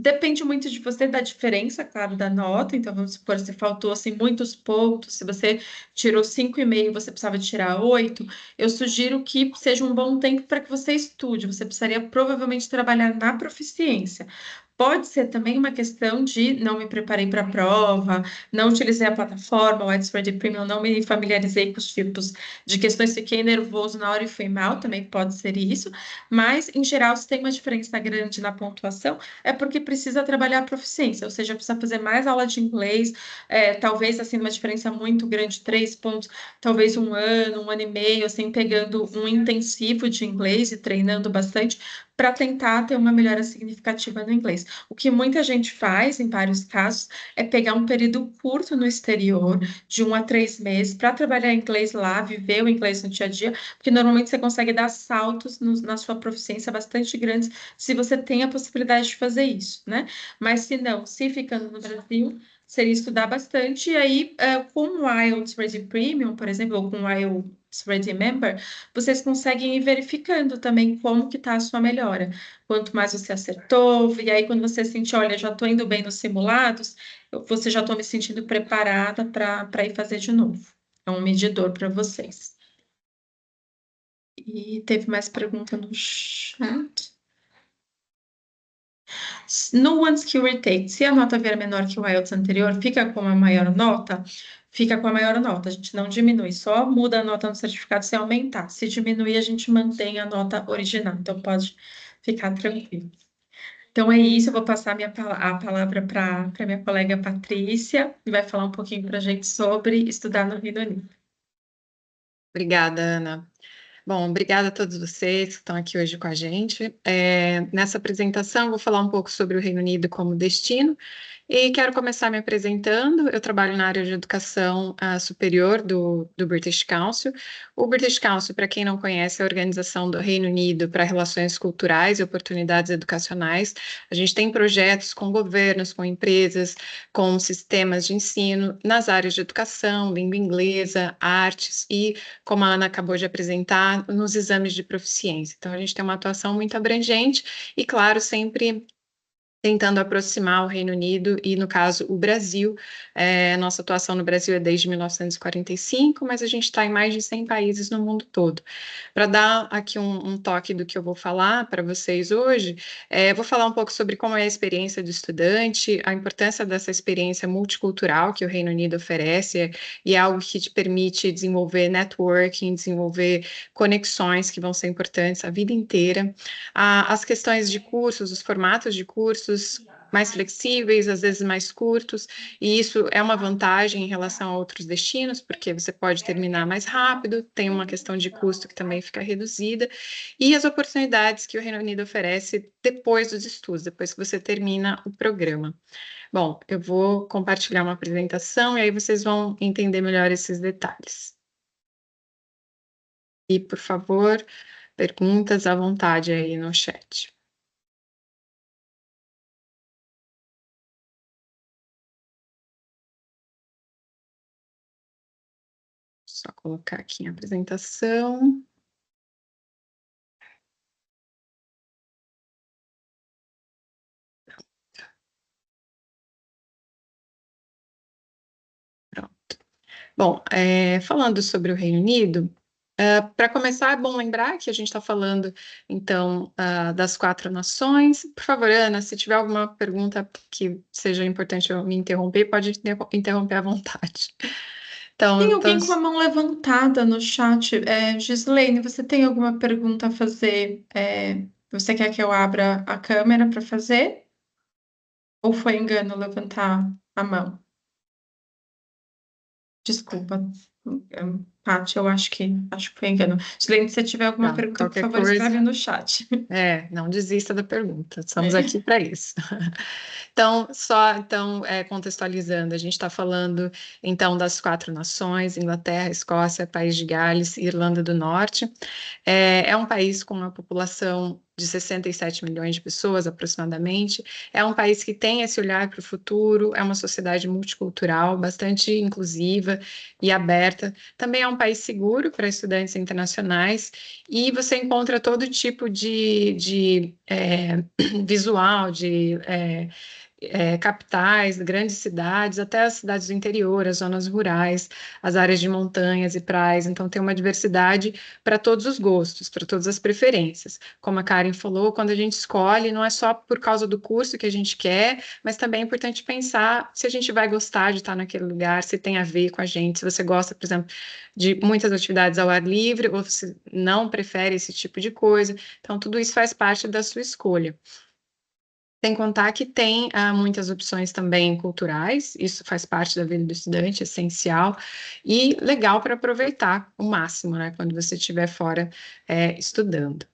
Depende muito de você, da diferença, claro, da nota. Então, vamos supor, se faltou assim, muitos pontos, se você tirou 5,5, você precisava tirar 8, eu sugiro que seja um bom tempo para que você estude. Você precisaria provavelmente trabalhar na proficiência. Pode ser também uma questão de não me preparei para a prova, não utilizei a plataforma, o Ready Premium, não me familiarizei com os tipos de questões, fiquei nervoso na hora e fui mal, também pode ser isso. Mas, em geral, se tem uma diferença grande na pontuação, é porque precisa trabalhar a proficiência, ou seja, precisa fazer mais aula de inglês, talvez assim uma diferença muito grande, 3 pontos, talvez um ano e meio, assim, pegando um intensivo de inglês e treinando bastante para tentar ter uma melhora significativa no inglês. O que muita gente faz, em vários casos, é pegar um período curto no exterior, de 1 a 3 meses, para trabalhar inglês lá, viver o inglês no dia a dia, porque normalmente você consegue dar saltos na sua proficiência bastante grandes se você tem a possibilidade de fazer isso, né? Mas se não, se ficando no Brasil, seria estudar bastante, e aí, com o IELTS Ready Premium, por exemplo, ou com o IELTS Ready Member, vocês conseguem ir verificando também como que está a sua melhora. Quanto mais você acertou, e aí quando você sentir, olha, já estou indo bem nos simulados, você já estou me sentindo preparada para ir fazer de novo. É um medidor para vocês. E teve mais pergunta no chat. No One Skill Retake, se a nota vier menor que o IELTS anterior, fica com a maior nota? Fica com a maior nota, a gente não diminui, só muda a nota no certificado se aumentar. Se diminuir, a gente mantém a nota original, então pode ficar tranquilo. Então é isso, eu vou passar a palavra para minha colega Patrícia, que vai falar um pouquinho para a gente sobre estudar no Reino Unido. Obrigada, Ana. Bom, obrigada a todos vocês que estão aqui hoje com a gente. Nessa apresentação, eu vou falar um pouco sobre o Reino Unido como destino E quero começar me apresentando. Eu trabalho na área de educação superior do British Council. O British Council, para quem não conhece, é a organização do Reino Unido para relações culturais e oportunidades educacionais. A gente tem projetos com governos, com empresas, com sistemas de ensino nas áreas de educação, língua inglesa, artes e, como a Ana acabou de apresentar, nos exames de proficiência. Então, a gente tem uma atuação muito abrangente e, claro, sempre tentando aproximar o Reino Unido e, no caso, o Brasil. Nossa atuação no Brasil é desde 1945, mas a gente está em mais de 100 países no mundo todo. Para dar aqui um toque do que eu vou falar para vocês hoje, vou falar um pouco sobre como é a experiência do estudante, a importância dessa experiência multicultural que o Reino Unido oferece, e é algo que te permite desenvolver networking, desenvolver conexões que vão ser importantes a vida inteira. As questões de cursos, os formatos de cursos mais flexíveis, às vezes mais curtos, e isso é uma vantagem em relação a outros destinos, porque você pode terminar mais rápido, tem uma questão de custo que também fica reduzida, e as oportunidades que o Reino Unido oferece depois dos estudos, depois que você termina o programa. Bom, eu vou compartilhar uma apresentação e aí vocês vão entender melhor esses detalhes. E, por favor, perguntas à vontade aí no chat. Só colocar aqui a apresentação. Pronto. Bom, falando sobre o Reino Unido, para começar, é bom lembrar que a gente está falando, então, das 4 nações. Por favor, Ana, se tiver alguma pergunta que seja importante eu me interromper, pode interromper à vontade. Tem alguém com a mão levantada no chat. Gislaine, você tem alguma pergunta a fazer? Você quer que eu abra a câmera para fazer? Ou foi engano levantar a mão? Desculpa, Paty, eu acho que foi engano. Gislaine, se você tiver alguma pergunta, por qualquer favor, coisa, escreve no chat. não desista da pergunta, estamos aqui para isso. Então, contextualizando, a gente está falando, então, das 4 nações, Inglaterra, Escócia, País de Gales e Irlanda do Norte. É um país com uma população de 67 milhões de pessoas, aproximadamente. É um país que tem esse olhar para o futuro, é uma sociedade multicultural, bastante inclusiva e aberta. Também é um país seguro para estudantes internacionais, e você encontra todo tipo de visual, capitais, grandes cidades, até as cidades do interior, as zonas rurais, as áreas de montanhas e praias. Então, tem uma diversidade para todos os gostos, para todas as preferências. Como a Karen falou, quando a gente escolhe, não é só por causa do curso que a gente quer, mas também é importante pensar se a gente vai gostar de estar naquele lugar, se tem a ver com a gente, se você gosta, por exemplo, de muitas atividades ao ar livre, ou se não prefere esse tipo de coisa. Então, tudo isso faz parte da sua escolha. Sem contar que tem muitas opções também culturais, isso faz parte da vida do estudante, essencial e legal para aproveitar o máximo, né, quando você estiver fora estudando.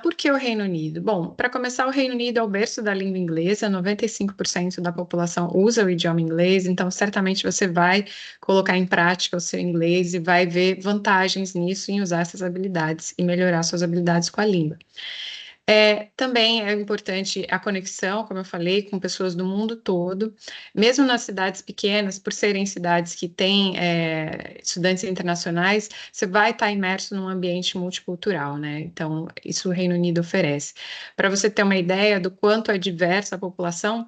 Por que o Reino Unido? Bom, para começar, o Reino Unido é o berço da língua inglesa, 95% da população usa o idioma inglês, então certamente você vai colocar em prática o seu inglês e vai ver vantagens nisso em usar essas habilidades e melhorar suas habilidades com a língua. Também é importante a conexão, como eu falei, com pessoas do mundo todo, mesmo nas cidades pequenas, por serem cidades que têm estudantes internacionais, você vai estar imerso num ambiente multicultural, né? Então, isso o Reino Unido oferece. Para você ter uma ideia do quanto é diversa a população,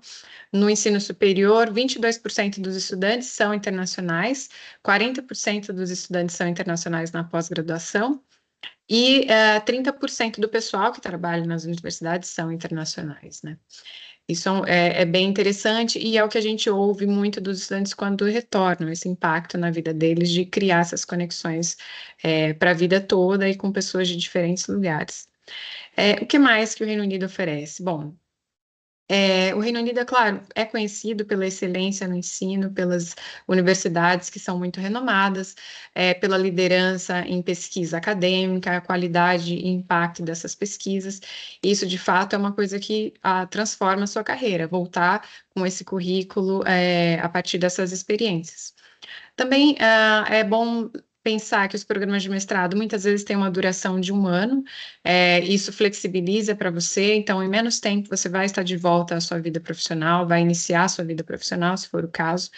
no ensino superior, 22% dos estudantes são internacionais, 40% dos estudantes são internacionais na pós-graduação, e 30% do pessoal que trabalha nas universidades são internacionais, né? Isso é bem interessante e é o que a gente ouve muito dos estudantes quando retornam, esse impacto na vida deles de criar essas conexões para a vida toda e com pessoas de diferentes lugares. O que mais que o Reino Unido oferece? Bom, O Reino Unido, é claro, é conhecido pela excelência no ensino, pelas universidades que são muito renomadas, pela liderança em pesquisa acadêmica, a qualidade e impacto dessas pesquisas. Isso, de fato, é uma coisa que transforma a sua carreira, voltar com esse currículo a partir dessas experiências. Também é bom pensar que os programas de mestrado muitas vezes têm uma duração de 1 ano, isso flexibiliza para você, então em menos tempo você vai estar de volta à sua vida profissional, vai iniciar a sua vida profissional, se for o caso,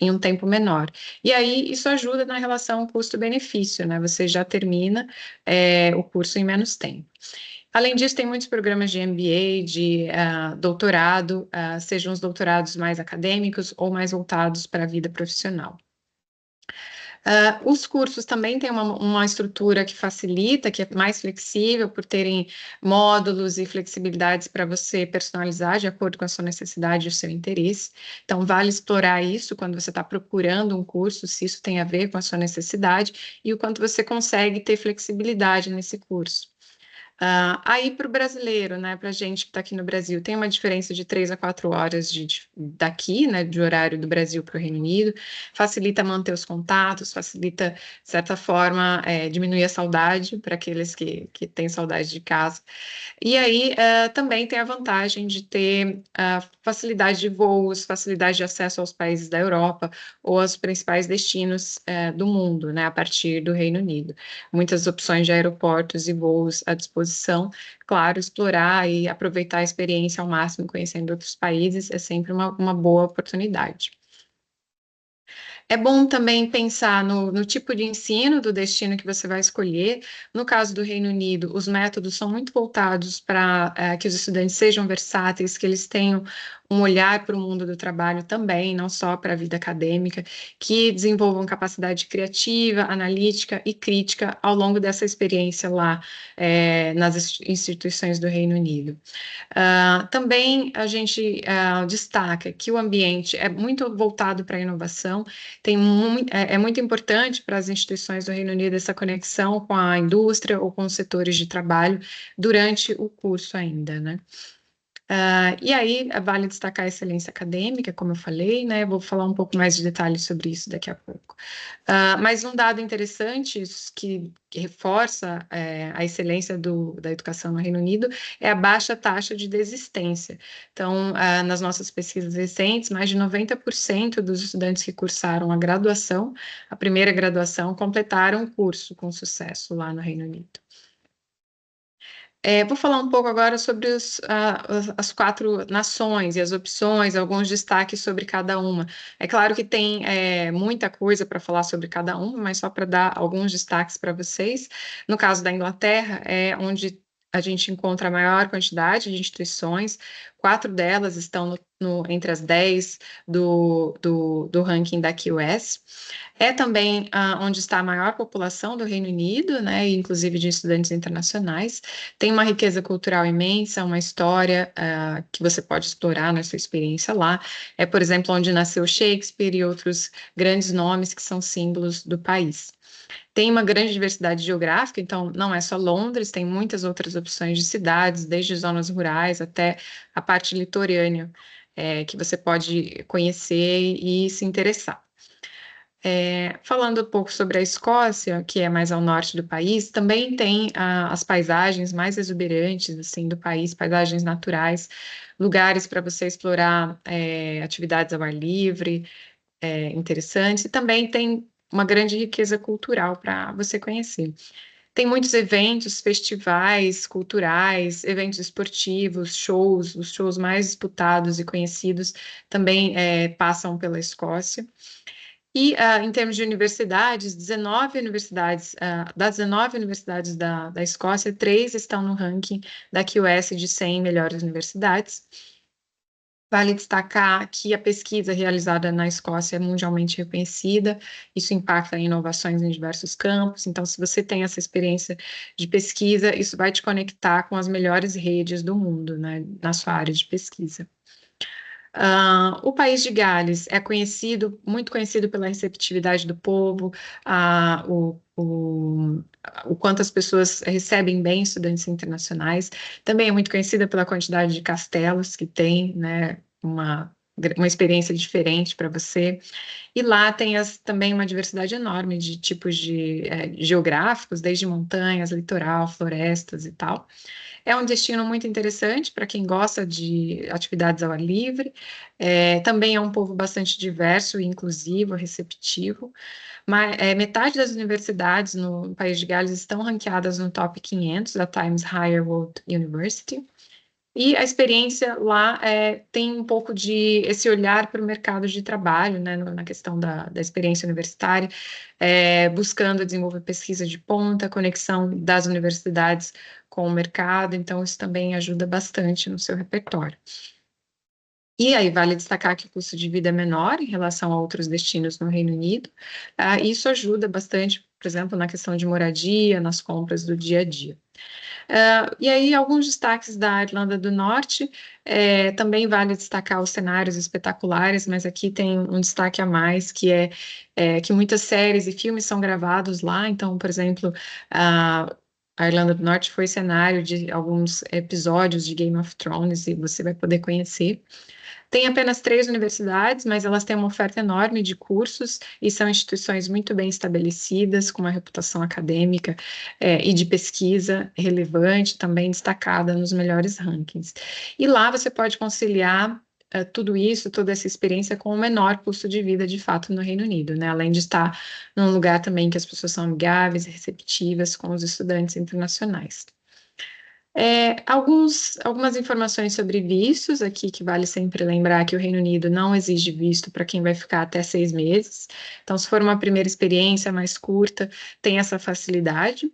em um tempo menor. E aí isso ajuda na relação custo-benefício, né? Você já termina o curso em menos tempo. Além disso, tem muitos programas de MBA, de doutorado, sejam os doutorados mais acadêmicos ou mais voltados para a vida profissional. Os cursos também têm uma estrutura que facilita, que é mais flexível, por terem módulos e flexibilidades para você personalizar de acordo com a sua necessidade e o seu interesse. Então, vale explorar isso quando você está procurando um curso, se isso tem a ver com a sua necessidade e o quanto você consegue ter flexibilidade nesse curso. Aí para o brasileiro, né, para a gente que está aqui no Brasil, tem uma diferença de 3 a 4 horas daqui, né, de horário do Brasil para o Reino Unido, facilita manter os contatos, facilita, de certa forma, diminuir a saudade para aqueles que têm saudade de casa. E aí também tem a vantagem de ter facilidade de voos, facilidade de acesso aos países da Europa ou aos principais destinos do mundo, né, a partir do Reino Unido. Muitas opções de aeroportos e voos à disposição. Claro, explorar e aproveitar a experiência ao máximo, conhecendo outros países, é sempre uma boa oportunidade. É bom também pensar no tipo de ensino do destino que você vai escolher. No caso do Reino Unido, os métodos são muito voltados para que os estudantes sejam versáteis, que eles tenham um olhar para o mundo do trabalho também, não só para a vida acadêmica, que desenvolvam capacidade criativa, analítica e crítica ao longo dessa experiência lá nas instituições do Reino Unido. Também a gente destaca que o ambiente é muito voltado para a inovação, é muito importante para as instituições do Reino Unido essa conexão com a indústria ou com os setores de trabalho durante o curso ainda, né? E aí, vale destacar a excelência acadêmica, como eu falei, né? Vou falar um pouco mais de detalhes sobre isso daqui a pouco. Mas um dado interessante que reforça a excelência da educação no Reino Unido é a baixa taxa de desistência. Então, nas nossas pesquisas recentes, mais de 90% dos estudantes que cursaram a primeira graduação, completaram o curso com sucesso lá no Reino Unido. Vou falar um pouco agora sobre as 4 nações e as opções, alguns destaques sobre cada uma. É claro que tem muita coisa para falar sobre cada uma, mas só para dar alguns destaques para vocês. No caso da Inglaterra, é onde a gente encontra a maior quantidade de instituições, 4 delas estão entre as 10 do ranking da QS. É também onde está a maior população do Reino Unido, né, inclusive de estudantes internacionais. Tem uma riqueza cultural imensa, uma história que você pode explorar na sua experiência lá. É, por exemplo, onde nasceu Shakespeare e outros grandes nomes que são símbolos do país. Tem uma grande diversidade geográfica, então não é só Londres, tem muitas outras opções de cidades, desde zonas rurais até a parte litorânea, que você pode conhecer e se interessar. Falando um pouco sobre a Escócia, que é mais ao norte do país, também tem as paisagens mais exuberantes assim, do país, paisagens naturais, lugares para você explorar atividades ao ar livre, interessantes, e também tem uma grande riqueza cultural para você conhecer. Tem muitos eventos, festivais culturais, eventos esportivos, shows, os shows mais disputados e conhecidos também passam pela Escócia. E, em termos de universidades, 19 universidades, das 19 universidades da Escócia, 3 estão no ranking da QS de 100 melhores universidades. Vale destacar que a pesquisa realizada na Escócia é mundialmente reconhecida, isso impacta em inovações em diversos campos, então, se você tem essa experiência de pesquisa, isso vai te conectar com as melhores redes do mundo, né, na sua área de pesquisa. O País de Gales é muito conhecido pela receptividade do povo, o quanto as pessoas recebem bem estudantes internacionais. Também é muito conhecida pela quantidade de castelos que tem, né? Uma experiência diferente para você. E lá tem também uma diversidade enorme de tipos geográficos, desde montanhas, litoral, florestas e tal. É um destino muito interessante para quem gosta de atividades ao ar livre. Também é um povo bastante diverso e inclusivo, receptivo. Mas, metade das universidades no País de Gales estão ranqueadas no top 500 da Times Higher World University. E a experiência lá tem um pouco de esse olhar para o mercado de trabalho, né, na questão da experiência universitária, buscando desenvolver pesquisa de ponta, conexão das universidades com o mercado, então isso também ajuda bastante no seu repertório. E aí vale destacar que o custo de vida é menor em relação a outros destinos no Reino Unido. Isso ajuda bastante, por exemplo, na questão de moradia, nas compras do dia a dia. E aí, alguns destaques da Irlanda do Norte, também vale destacar os cenários espetaculares, mas aqui tem um destaque a mais, que é que muitas séries e filmes são gravados lá, então, por exemplo, a Irlanda do Norte foi cenário de alguns episódios de Game of Thrones, e você vai poder conhecer. Tem apenas 3 universidades, mas elas têm uma oferta enorme de cursos e são instituições muito bem estabelecidas, com uma reputação acadêmica e de pesquisa relevante, também destacada nos melhores rankings. E lá você pode conciliar tudo isso, toda essa experiência com o menor custo de vida, de fato, no Reino Unido, né? Além de estar num lugar também que as pessoas são amigáveis e receptivas com os estudantes internacionais. Algumas informações sobre vistos aqui, que vale sempre lembrar que o Reino Unido não exige visto para quem vai ficar até 6 meses. Então, se for uma primeira experiência mais curta, tem essa facilidade.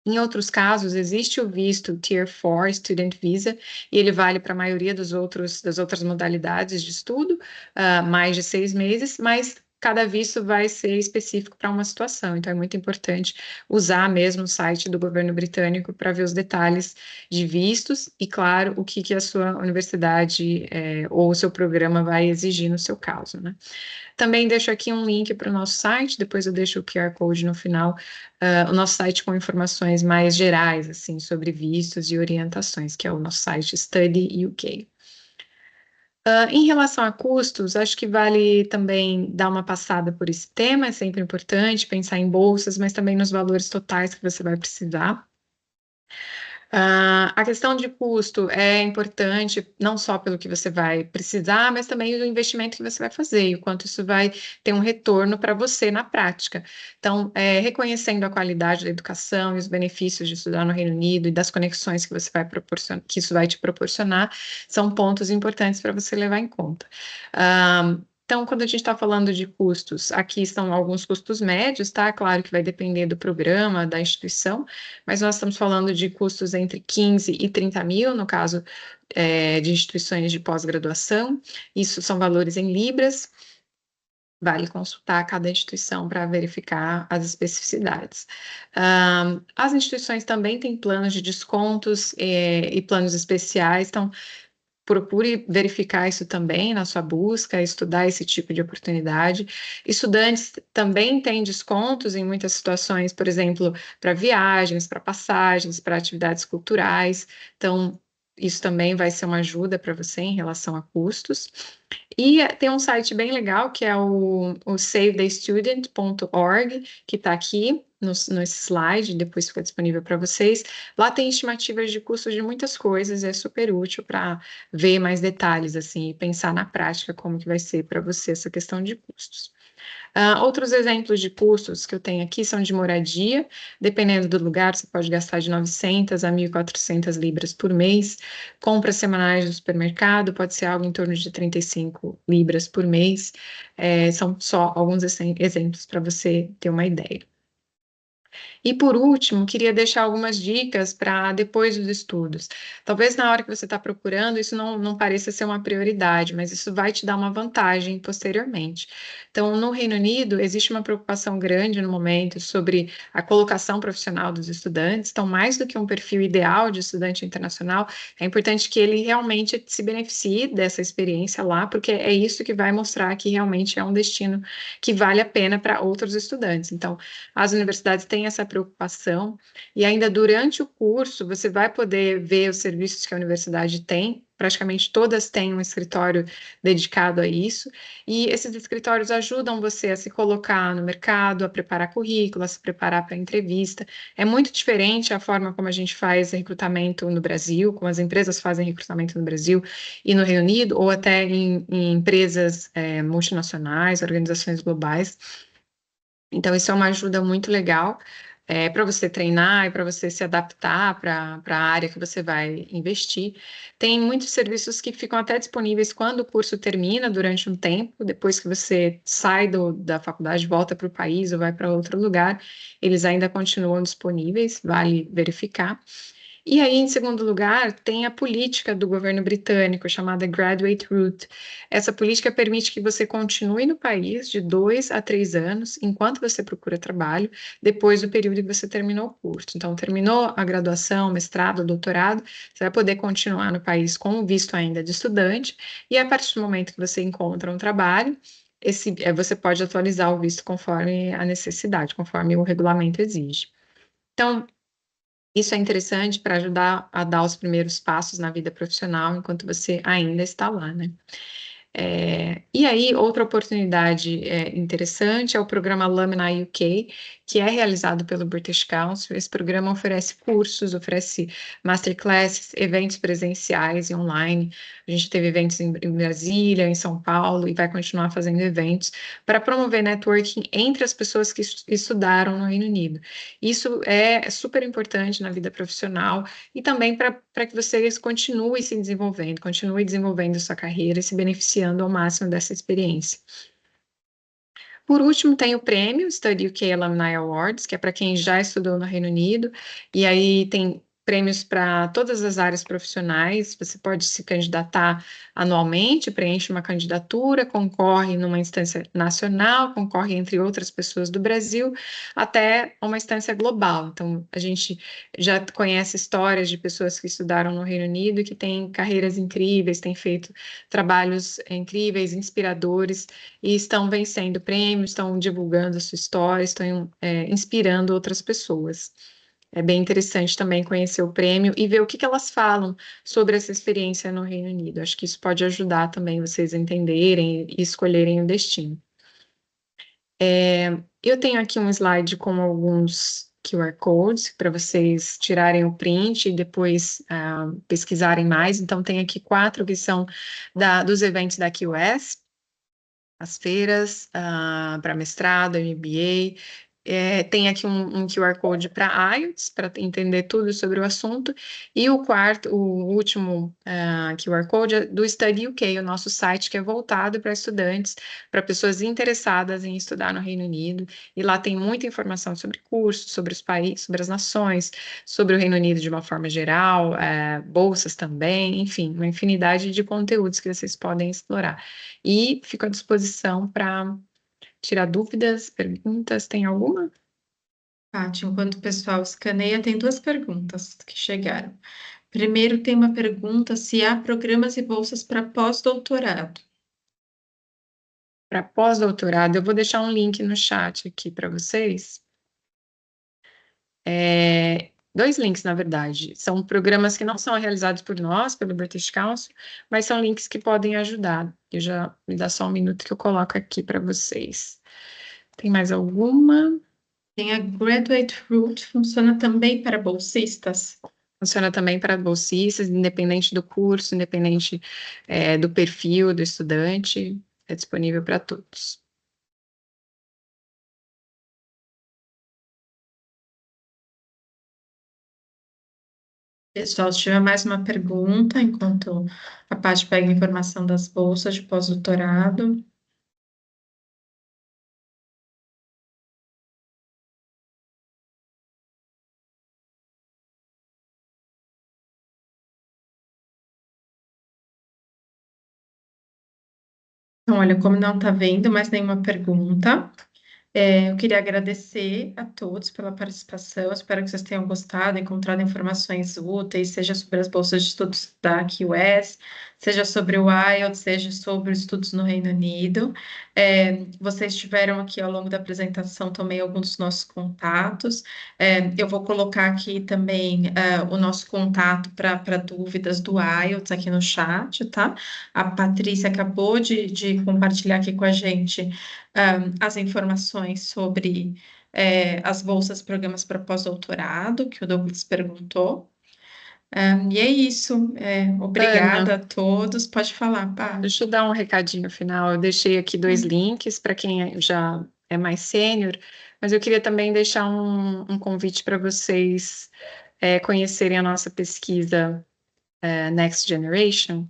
Em outros casos, existe o visto Tier 4 Student Visa, e ele vale para a maioria das outras modalidades de estudo, mais de 6 meses, mas cada visto vai ser específico para uma situação. Então, é muito importante usar mesmo o site do governo britânico para ver os detalhes de vistos e, claro, o que a sua universidade ou o seu programa vai exigir no seu caso, né? Também deixo aqui um link para o nosso site, depois eu deixo o QR Code no final, o nosso site com informações mais gerais, assim, sobre vistos e orientações, que é o nosso site Study UK. Em relação a custos, acho que vale também dar uma passada por esse tema, é sempre importante pensar em bolsas, mas também nos valores totais que você vai precisar. A questão de custo é importante, não só pelo que você vai precisar, mas também do investimento que você vai fazer e o quanto isso vai ter um retorno para você na prática. Então, reconhecendo a qualidade da educação e os benefícios de estudar no Reino Unido e das conexões que você vai proporcionar, que isso vai te proporcionar, são pontos importantes para você levar em conta. Então, quando a gente está falando de custos, aqui estão alguns custos médios, tá? Claro que vai depender do programa, da instituição, mas nós estamos falando de custos entre 15 e 30 mil, no caso de instituições de pós-graduação. Isso são valores em libras. Vale consultar cada instituição para verificar as especificidades. As instituições também têm planos de descontos e planos especiais, então procure verificar isso também na sua busca, estudar esse tipo de oportunidade. Estudantes também têm descontos em muitas situações, por exemplo, para viagens, para passagens, para atividades culturais. Então, isso também vai ser uma ajuda para você em relação a custos. E tem um site bem legal que é o savethestudent.org, que está aqui nesse slide, depois fica disponível para vocês. Lá tem estimativas de custos de muitas coisas, é super útil para ver mais detalhes, assim, e pensar na prática como que vai ser para você essa questão de custos. Outros exemplos de custos que eu tenho aqui são de moradia. Dependendo do lugar, você pode gastar de 900 a 1.400 libras por mês. Compras semanais do supermercado pode ser algo em torno de 35 libras por mês. São só alguns exemplos para você ter uma ideia. E por último, queria deixar algumas dicas para depois dos estudos. Talvez na hora que você está procurando, isso não pareça ser uma prioridade, mas isso vai te dar uma vantagem posteriormente. Então, no Reino Unido, existe uma preocupação grande no momento sobre a colocação profissional dos estudantes. Então, mais do que um perfil ideal de estudante internacional, é importante que ele realmente se beneficie dessa experiência lá, porque é isso que vai mostrar que realmente é um destino que vale a pena para outros estudantes. Então, as universidades têm essa preocupação, e ainda durante o curso você vai poder ver os serviços que a universidade tem. Praticamente todas têm um escritório dedicado a isso, e esses escritórios ajudam você a se colocar no mercado, a preparar currículo, a se preparar para a entrevista. É muito diferente a forma como a gente faz recrutamento no Brasil, como as empresas fazem recrutamento no Brasil e no Reino Unido, ou até em empresas multinacionais, organizações globais. Então, isso é uma ajuda muito legal para você treinar e para você se adaptar para a área que você vai investir. Tem muitos serviços que ficam até disponíveis quando o curso termina, durante um tempo, depois que você sai da faculdade, volta para o país ou vai para outro lugar, eles ainda continuam disponíveis, vale verificar. E aí, em segundo lugar, tem a política do governo britânico, chamada Graduate Route. Essa política permite que você continue no país de 2 a 3 anos, enquanto você procura trabalho, depois do período que você terminou o curso. Então, terminou a graduação, mestrado, doutorado, você vai poder continuar no país com o visto ainda de estudante, e a partir do momento que você encontra um trabalho, você pode atualizar o visto conforme a necessidade, conforme o regulamento exige. Então, isso é interessante para ajudar a dar os primeiros passos na vida profissional enquanto você ainda está lá, né? E aí, outra oportunidade interessante é o programa Alumni UK, que é realizado pelo British Council. Esse programa oferece cursos, oferece masterclasses, eventos presenciais e online. A gente teve eventos em Brasília, em São Paulo, e vai continuar fazendo eventos para promover networking entre as pessoas que estudaram no Reino Unido. Isso é super importante na vida profissional e também para que você continue se desenvolvendo, continue desenvolvendo sua carreira e se beneficiando ao máximo dessa experiência. Por último, tem o prêmio Study UK Alumni Awards, que é para quem já estudou no Reino Unido, e aí tem prêmios para todas as áreas profissionais. Você pode se candidatar anualmente, preenche uma candidatura, concorre numa instância nacional, concorre entre outras pessoas do Brasil, até uma instância global. Então, a gente já conhece histórias de pessoas que estudaram no Reino Unido e que têm carreiras incríveis, têm feito trabalhos incríveis, inspiradores, e estão vencendo prêmios, estão divulgando a sua história, estão inspirando outras pessoas. É bem interessante também conhecer o prêmio e ver o que elas falam sobre essa experiência no Reino Unido. Acho que isso pode ajudar também vocês a entenderem e escolherem o destino. Eu tenho aqui um slide com alguns QR codes para vocês tirarem o print e depois pesquisarem mais. Então, tem aqui 4 que são dos eventos da QS, as feiras para mestrado, MBA. Tem aqui um QR Code para IELTS, para entender tudo sobre o assunto, e o último QR Code é do Study UK, o nosso site que é voltado para estudantes, para pessoas interessadas em estudar no Reino Unido, e lá tem muita informação sobre cursos, sobre os países, sobre as nações, sobre o Reino Unido de uma forma geral, bolsas também, enfim, uma infinidade de conteúdos que vocês podem explorar. E fico à disposição para tirar dúvidas, perguntas. Tem alguma? Paty, enquanto o pessoal escaneia, tem 2 perguntas que chegaram. Primeiro, tem uma pergunta se há programas e bolsas para pós-doutorado. Para pós-doutorado, eu vou deixar um link no chat aqui para vocês. 2 links, na verdade. São programas que não são realizados por nós, pelo British Council, mas são links que podem ajudar. Me dá só um minuto que eu coloco aqui para vocês. Tem mais alguma? Tem a Graduate Route, funciona também para bolsistas? Funciona também para bolsistas, independente do curso, independente do perfil do estudante, é disponível para todos. Pessoal, se tiver mais uma pergunta, enquanto a Paty pega a informação das bolsas de pós-doutorado. Então, olha, como não está vendo mais nenhuma pergunta, eu queria agradecer a todos pela participação. Espero que vocês tenham gostado, encontrado informações úteis, seja sobre as bolsas de estudos da QS, seja sobre o IELTS, seja sobre os estudos no Reino Unido. Vocês tiveram aqui ao longo da apresentação também alguns dos nossos contatos. Eu vou colocar aqui também o nosso contato para dúvidas do IELTS aqui no chat, tá? A Patrícia acabou de compartilhar aqui com a gente as informações sobre as bolsas, programas para pós-doutorado, que o Douglas perguntou. E é isso. Obrigada Ana, a todos. Pode falar, Pá. deixa eu dar um recadinho final. Eu deixei aqui 2 links para quem já é mais sênior, mas eu queria também deixar um convite para vocês conhecerem a nossa pesquisa Next Generation.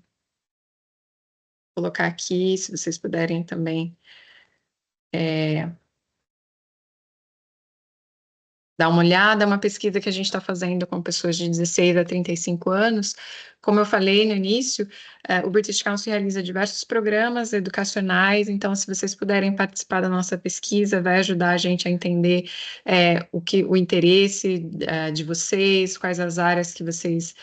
Vou colocar aqui, se vocês puderem também dar uma olhada, é uma pesquisa que a gente está fazendo com pessoas de 16 a 35 anos. Como eu falei no início, o British Council realiza diversos programas educacionais, então, se vocês puderem participar da nossa pesquisa, vai ajudar a gente a entender o interesse de vocês, quais as áreas que vocês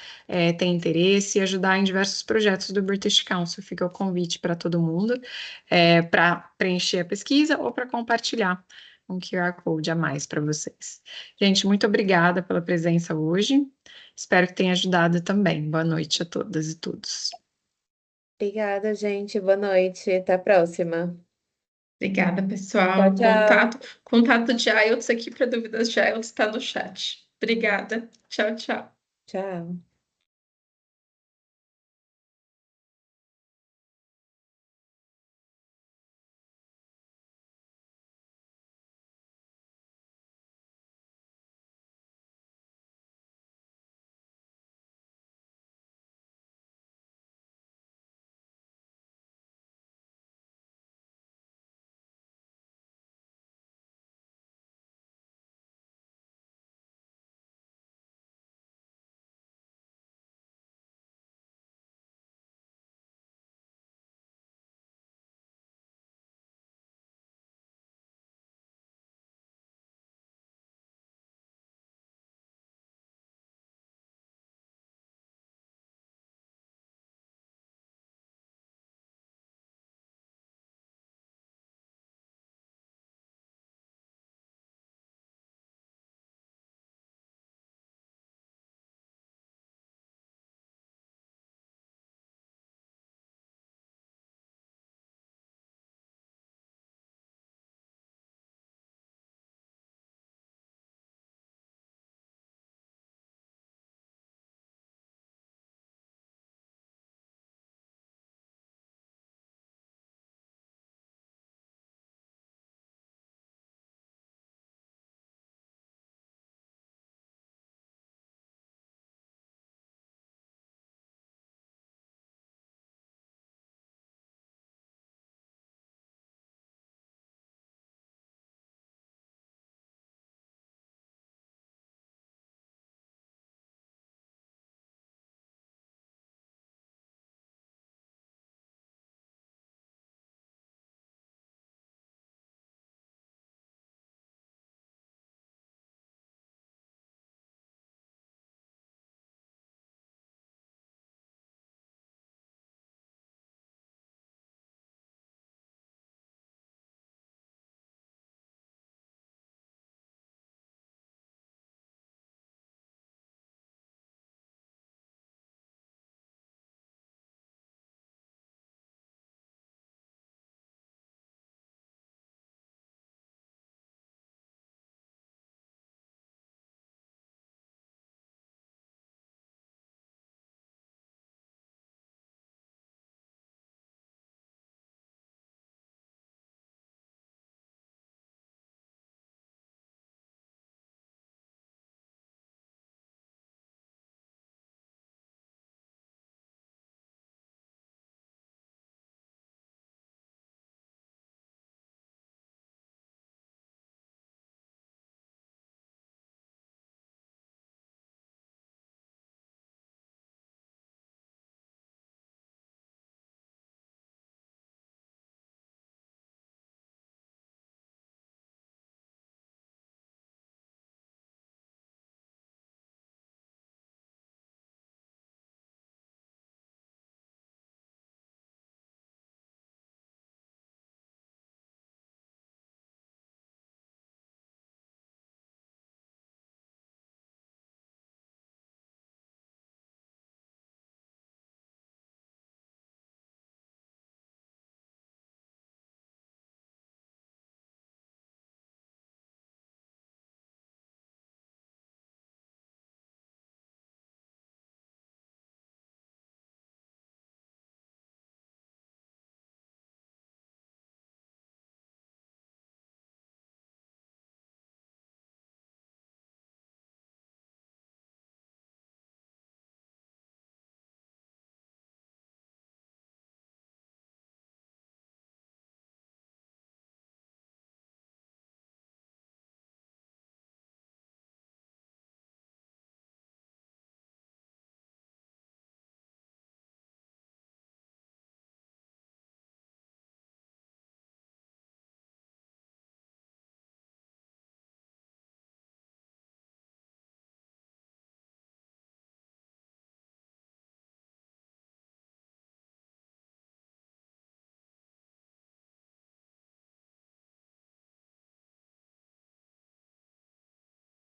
têm interesse, e ajudar em diversos projetos do British Council. Fica o convite para todo mundo, para preencher a pesquisa ou para compartilhar um QR Code a mais para vocês. Gente, muito obrigada pela presença hoje. Espero que tenha ajudado também. Boa noite a todas e todos. Obrigada, gente. Boa noite. Até a próxima. Obrigada, Tchau, pessoal. tchau. Contato de IELTS aqui para dúvidas de IELTS está no chat. Obrigada. Tchau, tchau. Tchau.